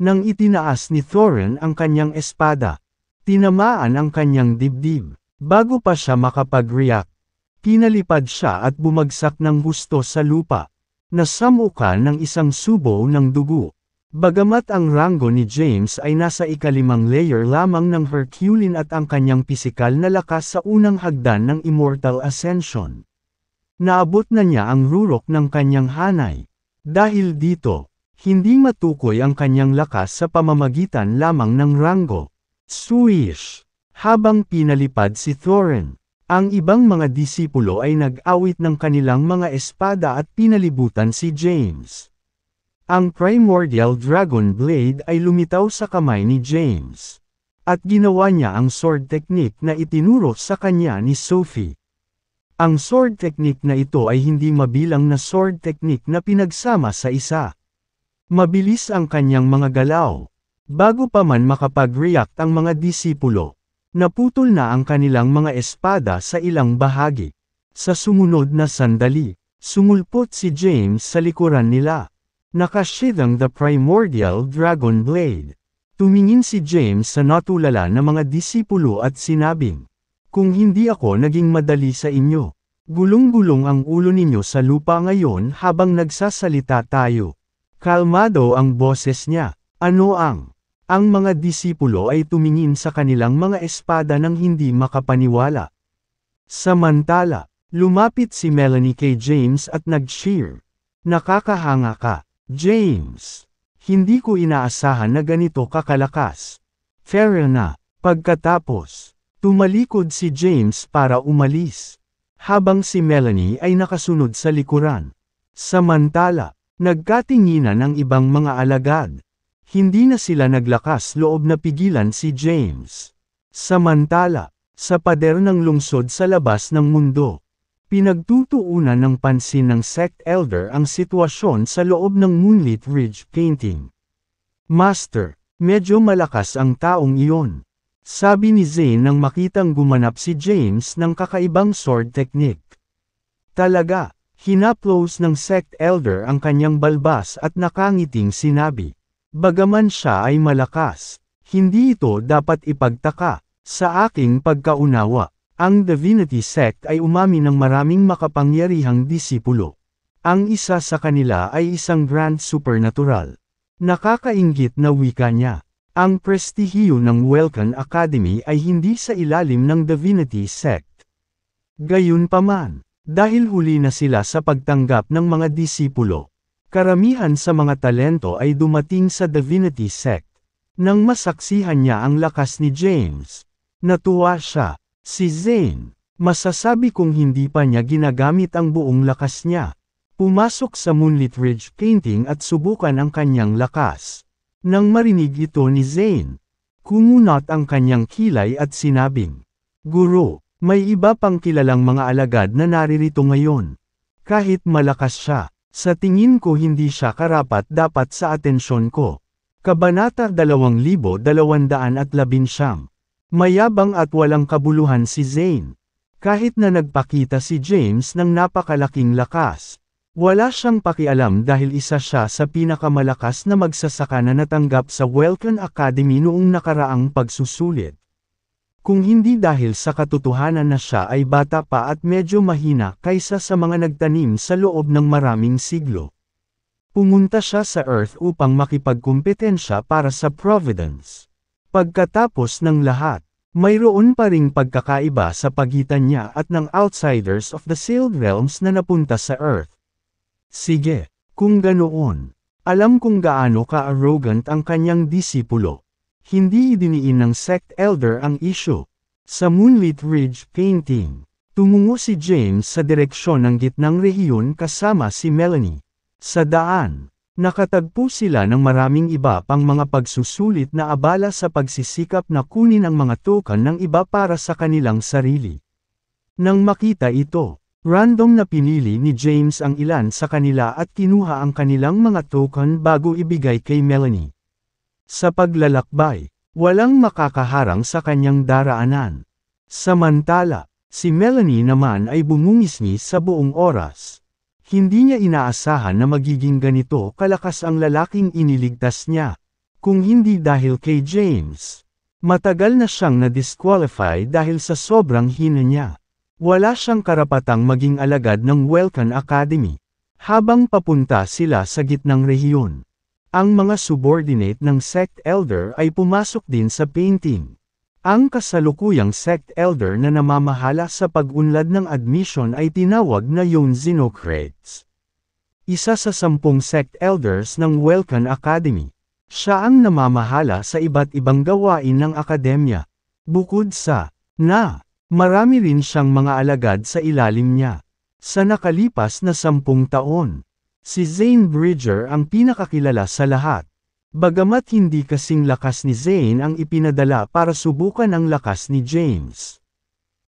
Nang itinaas ni Thorin ang kanyang espada, tinamaan ang kanyang dibdib. Bago pa siya makapag-react, pinalipad siya at bumagsak ng husto sa lupa. Nasamukan ng isang subo ng dugo. Bagamat ang ranggo ni James ay nasa ika-5 layer lamang ng Herculean at ang kanyang pisikal na lakas sa unang hagdan ng Immortal Ascension, naabot na niya ang rurok ng kanyang hanay. Dahil dito, hindi matukoy ang kanyang lakas sa pamamagitan lamang ng ranggo. Swish! Habang pinalipad si Thorin, ang ibang mga disipulo ay nag-awit ng kanilang mga espada at pinalibutan si James. Ang Primordial Dragon Blade ay lumitaw sa kamay ni James. At ginawa niya ang sword technique na itinuro sa kanya ni Sophie. Ang sword technique na ito ay hindi mabilang na sword technique na pinagsama sa isa. Mabilis ang kanyang mga galaw. Bago pa man makapag-react ang mga disipulo, naputol na ang kanilang mga espada sa ilang bahagi. Sa sumunod na sandali, sumulpot si James sa likuran nila. Nakashidang the Primordial Dragon Blade. Tumingin si James sa natulala na mga disipulo at sinabing, "Kung hindi ako naging madali sa inyo, gulong-gulong ang ulo ninyo sa lupa ngayon habang nagsasalita tayo." Kalmado ang boses niya. "Ano ang?" Ang mga disipulo ay tumingin sa kanilang mga espada nang hindi makapaniwala. Samantala, lumapit si Melanie kay James at nag-cheer. "Nakakahanga ka, James. Hindi ko inaasahan na ganito kakalakas." Fair na. Pagkatapos, tumalikod si James para umalis, habang si Melanie ay nakasunod sa likuran. Samantala, nagkatinginan ang ibang mga alagad. Hindi na sila naglakas loob na pigilan si James. Samantala, sa pader ng lungsod sa labas ng mundo, pinagtutuunan ng pansin ng Sect Elder ang sitwasyon sa loob ng Moonlit Ridge Painting. "Master, medyo malakas ang taong iyon," sabi ni Zane nang makitang gumanap si James ng kakaibang sword technique. Talaga, hinaplos ng Sect Elder ang kanyang balbas at nakangiting sinabi, "Bagaman siya ay malakas, hindi ito dapat ipagtaka. Sa aking pagkaunawa, ang Divinity Sect ay umami ng maraming makapangyarihang disipulo. Ang isa sa kanila ay isang Grand Supernatural." Nakakainggit na wika niya. Ang prestihiyo ng Welkan Academy ay hindi sa ilalim ng Divinity Sect. Gayunpaman, dahil huli na sila sa pagtanggap ng mga disipulo, karamihan sa mga talento ay dumating sa Divinity Sect. Nang masaksihan niya ang lakas ni James, natuwa siya. Si Zane, masasabi kong hindi pa niya ginagamit ang buong lakas niya. Pumasok sa Moonlit Ridge Painting at subukan ang kanyang lakas. Nang marinig ito ni Zane, kumunat ang kanyang kilay at sinabing, "Guro, may iba pang kilalang mga alagad na naririto ngayon. Kahit malakas siya, sa tingin ko hindi siya karapat-dapat sa atensyon ko." Kabanata 2219. Mayabang at walang kabuluhan si Zane. Kahit na nagpakita si James ng napakalaking lakas, wala siyang pakialam dahil isa siya sa pinakamalakas na magsasaka na natanggap sa Welkan Academy noong nakaraang pagsusulit. Kung hindi dahil sa katotohanan na siya ay bata pa at medyo mahina kaysa sa mga nagtanim sa loob ng maraming siglo. Pumunta siya sa Earth upang makipagkumpetensya para sa Providence. Pagkatapos ng lahat, mayroon pa ring pagkakaiba sa pagitan niya at ng outsiders of the Sealed Realms na napunta sa Earth. Sige, kung ganoon, alam kung gaano ka-arrogant ang kanyang disipulo. Hindi idiniin ng Sect Elder ang issue. Sa Moonlit Ridge Painting, Tumungo si James sa direksyon ng gitnang rehiyon kasama si Melanie. Sa daan, nakatagpo sila ng maraming iba pang mga pagsusulit na abala sa pagsisikap na kunin ang mga token ng iba para sa kanilang sarili. Nang makita ito, random na pinili ni James ang ilan sa kanila at kinuha ang kanilang mga token bago ibigay kay Melanie. Sa paglalakbay, walang makakaharang sa kanyang daraanan. Samantala, si Melanie naman ay bumungisngis sa buong oras. Hindi niya inaasahan na magiging ganito kalakas ang lalaking iniligtas niya, kung hindi dahil kay James. Matagal na siyang na-disqualify dahil sa sobrang hina niya. Wala siyang karapatang maging alagad ng Welcan Academy. Habang papunta sila sa gitnang rehiyon, ang mga subordinate ng sect elder ay pumasok din sa painting. Ang kasalukuyang sect elder na namamahala sa pag-unlad ng admission ay tinawag na yung Xenocrates. Isa sa 10 sect elders ng Welcan Academy. Siya ang namamahala sa iba't ibang gawain ng akademya. Bukod sa marami rin siyang mga alagad sa ilalim niya. Sa nakalipas na 10 taon, si Zane Bridger ang pinakakilala sa lahat. Bagamat hindi kasing lakas ni Zane ang ipinadala para subukan ang lakas ni James.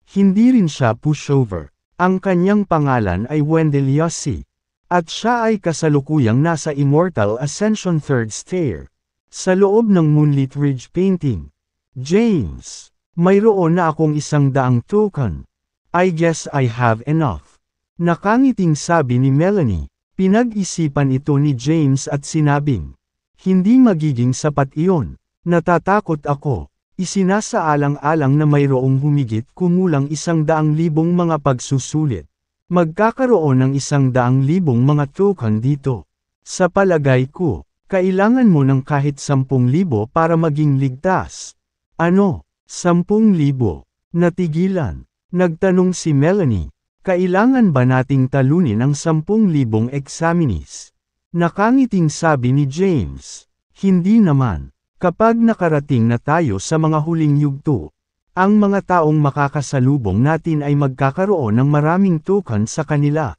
Hindi rin siya pushover. Ang kanyang pangalan ay Wendell Yossi. At siya ay kasalukuyang nasa Immortal Ascension 3rd Stair. Sa loob ng Moonlit Ridge painting. James, mayroon na akong 100 token. I guess I have enough. Nakangiting sabi ni Melanie. Pinag-isipan ito ni James at sinabing, hindi magiging sapat iyon. Natatakot ako. Isinasaalang-alang na mayroong humigit kumulang 100,000 mga pagsusulit. Magkakaroon ng 100,000 mga token dito. Sa palagay ko, kailangan mo ng kahit 10,000 para maging ligtas. Ano? 10,000? Natigilan. Nagtanong si Melanie. Kailangan ba nating talunin ang 10,000 examinees? Nakangiting sabi ni James. Hindi naman. Kapag nakarating na tayo sa mga huling yugto, ang mga taong makakasalubong natin ay magkakaroon ng maraming token sa kanila.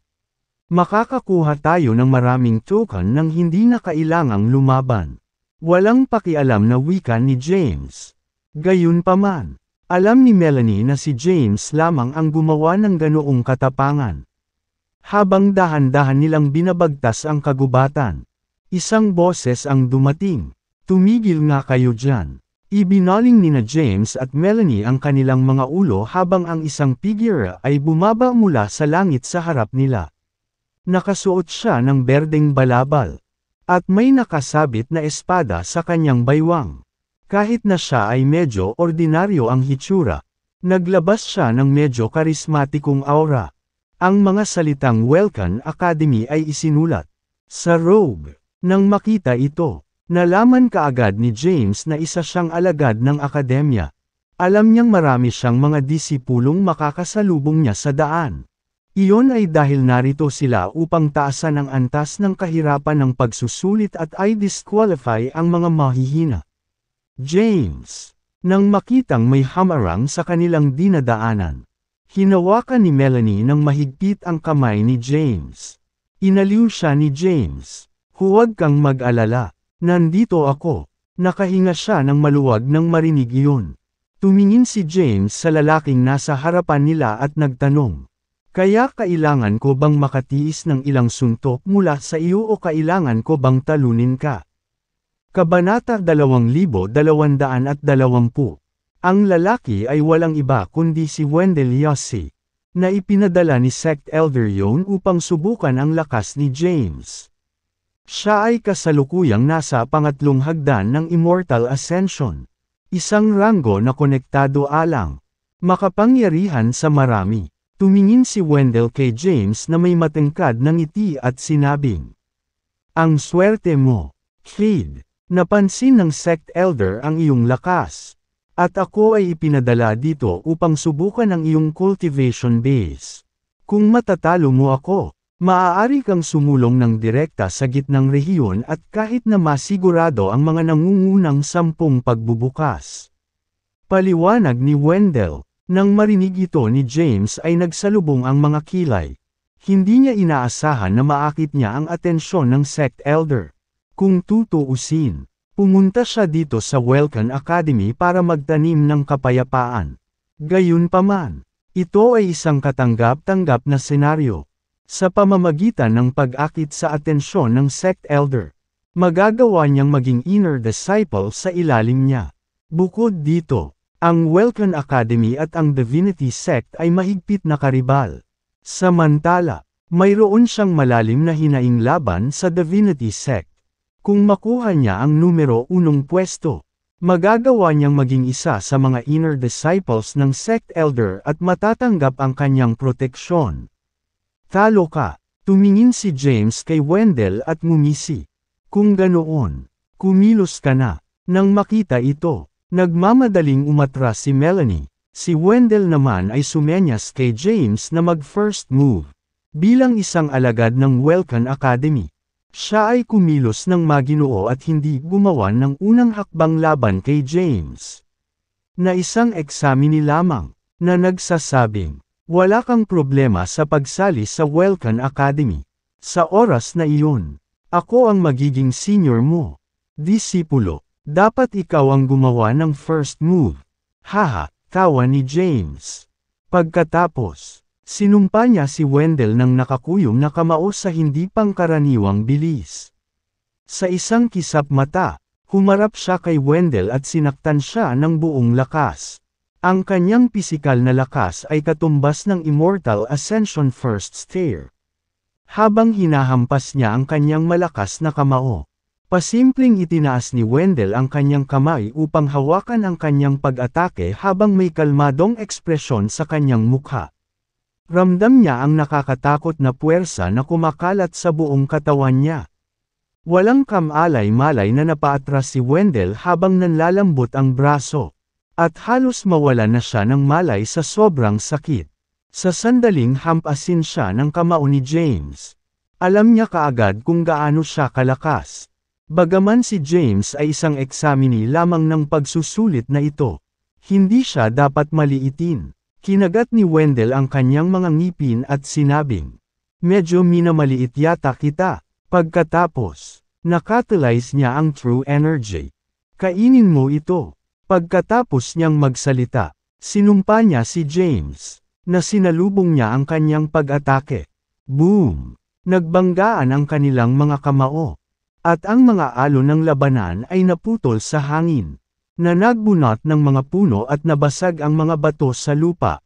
Makakakuha tayo ng maraming token nang hindi na kailangang lumaban. Walang pakialam na wika ni James. Gayunpaman, alam ni Melanie na si James lamang ang gumawa ng ganoong katapangan. Habang dahan-dahan nilang binabagtas ang kagubatan, isang boses ang dumating. Tumigil nga kayo dyan. Ibinaling ni na James at Melanie ang kanilang mga ulo habang ang isang figure ay bumaba mula sa langit sa harap nila. Nakasuot siya ng berdeng balabal. At may nakasabit na espada sa kanyang baywang. Kahit na siya ay medyo ordinaryo ang hitsura, naglabas siya ng medyo karismatikong aura. Ang mga salitang Welcan Academy ay isinulat sa robe. Nang makita ito, nalaman kaagad ni James na isa siyang alagad ng akademya. Alam niyang marami siyang mga disipulong makakasalubong niya sa daan. Iyon ay dahil narito sila upang taasan ang antas ng kahirapan ng pagsusulit at ay disqualify ang mga mahihina. James, nang makitang may hamarang sa kanilang dinadaanan, hinawakan ni Melanie ng mahigpit ang kamay ni James. Inaliw siya ni James. Huwag kang mag-alala, nandito ako. Nakahinga siya ng maluwag nang marinig iyon. Tumingin si James sa lalaking nasa harapan nila at nagtanong, kaya kailangan ko bang makatiis ng ilang suntok mula sa iyo o kailangan ko bang talunin ka? Kabanata 2220. Ang lalaki ay walang iba kundi si Wendell Yossi, na ipinadala ni Sect Elder Yon upang subukan ang lakas ni James. Siya ay kasalukuyang nasa pangatlong hagdan ng Immortal Ascension. Isang ranggo na konektado alang makapangyarihan sa marami. Tumingin si Wendell kay James na may matangkad na ngiti at sinabing, ang swerte mo, kid. Napansin ng sect elder ang iyong lakas. At ako ay ipinadala dito upang subukan ang iyong cultivation base. Kung matatalo mo ako, maaari kang sumulong ng direkta sa gitnang rehiyon at kahit na masigurado ang mga nangungunang 10 pagbubukas. Paliwanag ni Wendell. Nang marinig ito ni James ay nagsalubong ang mga kilay. Hindi niya inaasahan na maakit niya ang atensyon ng sect elder. Kung tutuusin, pumunta siya dito sa Welcome Academy para magtanim ng kapayapaan. Gayunpaman, ito ay isang katanggap-tanggap na senaryo. Sa pamamagitan ng pag-akit sa atensyon ng sect elder, magagawa niyang maging inner disciple sa ilalim niya. Bukod dito, ang Welcome Academy at ang Divinity Sect ay mahigpit na karibal. Samantala, mayroon siyang malalim na hinaing laban sa Divinity Sect. Kung makuha niya ang numero 1 pwesto, magagawa niyang maging isa sa mga inner disciples ng sect elder at matatanggap ang kanyang proteksyon. Talo ka, tumingin si James kay Wendell at ngumisi. Kung ganoon, kumilos ka na. Nang makita ito, nagmamadaling umatras si Melanie. Si Wendell naman ay sumenyas kay James na mag-first move. Bilang isang alagad ng Welcome Academy, siya ay kumilos ng maginoo at hindi gumawa ng unang hakbang laban kay James. Na isang examine lamang, na nagsasabing, wala kang problema sa pagsali sa Welcome Academy. Sa oras na iyon, ako ang magiging senior mo. Disipulo, dapat ikaw ang gumawa ng first move. Haha, tawa ni James. Pagkatapos, sinumpa niya si Wendell ng nakakuyom na kamao sa hindi pangkaraniwang bilis. Sa isang kisap mata, humarap siya kay Wendell at sinaktan siya ng buong lakas. Ang kanyang pisikal na lakas ay katumbas ng Immortal Ascension First Stair. Habang hinahampas niya ang kanyang malakas na kamao, pasimpleng itinaas ni Wendell ang kanyang kamay upang hawakan ang kanyang pag-atake habang may kalmadong ekspresyon sa kanyang mukha. Ramdam niya ang nakakatakot na puwersa na kumakalat sa buong katawan niya. Walang kamalay-malay na napaatras si Wendell habang nanlalambot ang braso. At halos mawala na siya ng malay sa sobrang sakit. Sa sandaling hampasin siya ng kamao ni James. Alam niya kaagad kung gaano siya kalakas. Bagaman si James ay isang examine lamang ng pagsusulit na ito, hindi siya dapat maliitin. Kinagat ni Wendell ang kanyang mga ngipin at sinabing, medyo minamaliit yata kita. Pagkatapos, nakatulize niya ang true energy. Kainin mo ito. Pagkatapos niyang magsalita, sinumpa niya si James, na sinalubong niya ang kanyang pag-atake. Boom! Nagbanggaan ang kanilang mga kamao. At ang mga alon ng labanan ay naputol sa hangin, na nagbunot ng mga puno at nabasag ang mga bato sa lupa.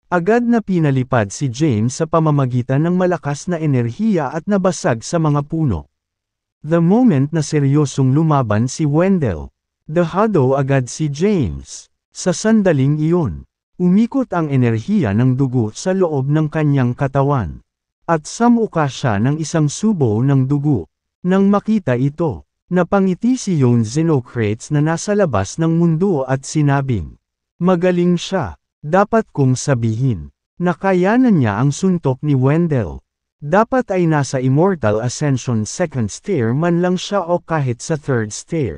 Agad na pinalipad si James sa pamamagitan ng malakas na enerhiya at nabasag sa mga puno. The moment na seryosong lumaban si Wendell, dahado agad si James. Sa sandaling iyon, umikot ang enerhiya ng dugo sa loob ng kanyang katawan. At samuka siya ng isang subo ng dugo. Nang makita ito, napangiti si Yon Xenocrates na nasa labas ng mundo at sinabing, magaling siya, dapat kong sabihin, nakayanan niya ang suntok ni Wendell. Dapat ay nasa Immortal Ascension 2nd Stair man lang siya o kahit sa 3rd Stair.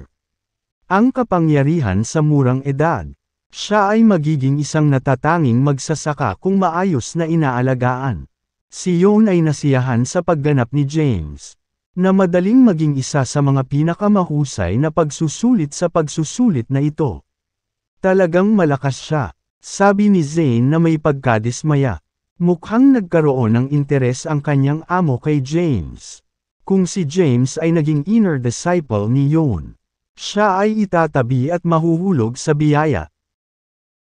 Ang kapangyarihan sa murang edad, siya ay magiging isang natatanging magsasaka kung maayos na inaalagaan. Si Yon ay nasiyahan sa pagganap ni James, na madaling maging isa sa mga pinakamahusay na pagsusulit sa pagsusulit na ito. Talagang malakas siya, sabi ni Zane na may pagkadismaya. Mukhang nagkaroon ng interes ang kanyang amo kay James. Kung si James ay naging inner disciple ni Yon, siya ay itatabi at mahuhulog sa biyaya.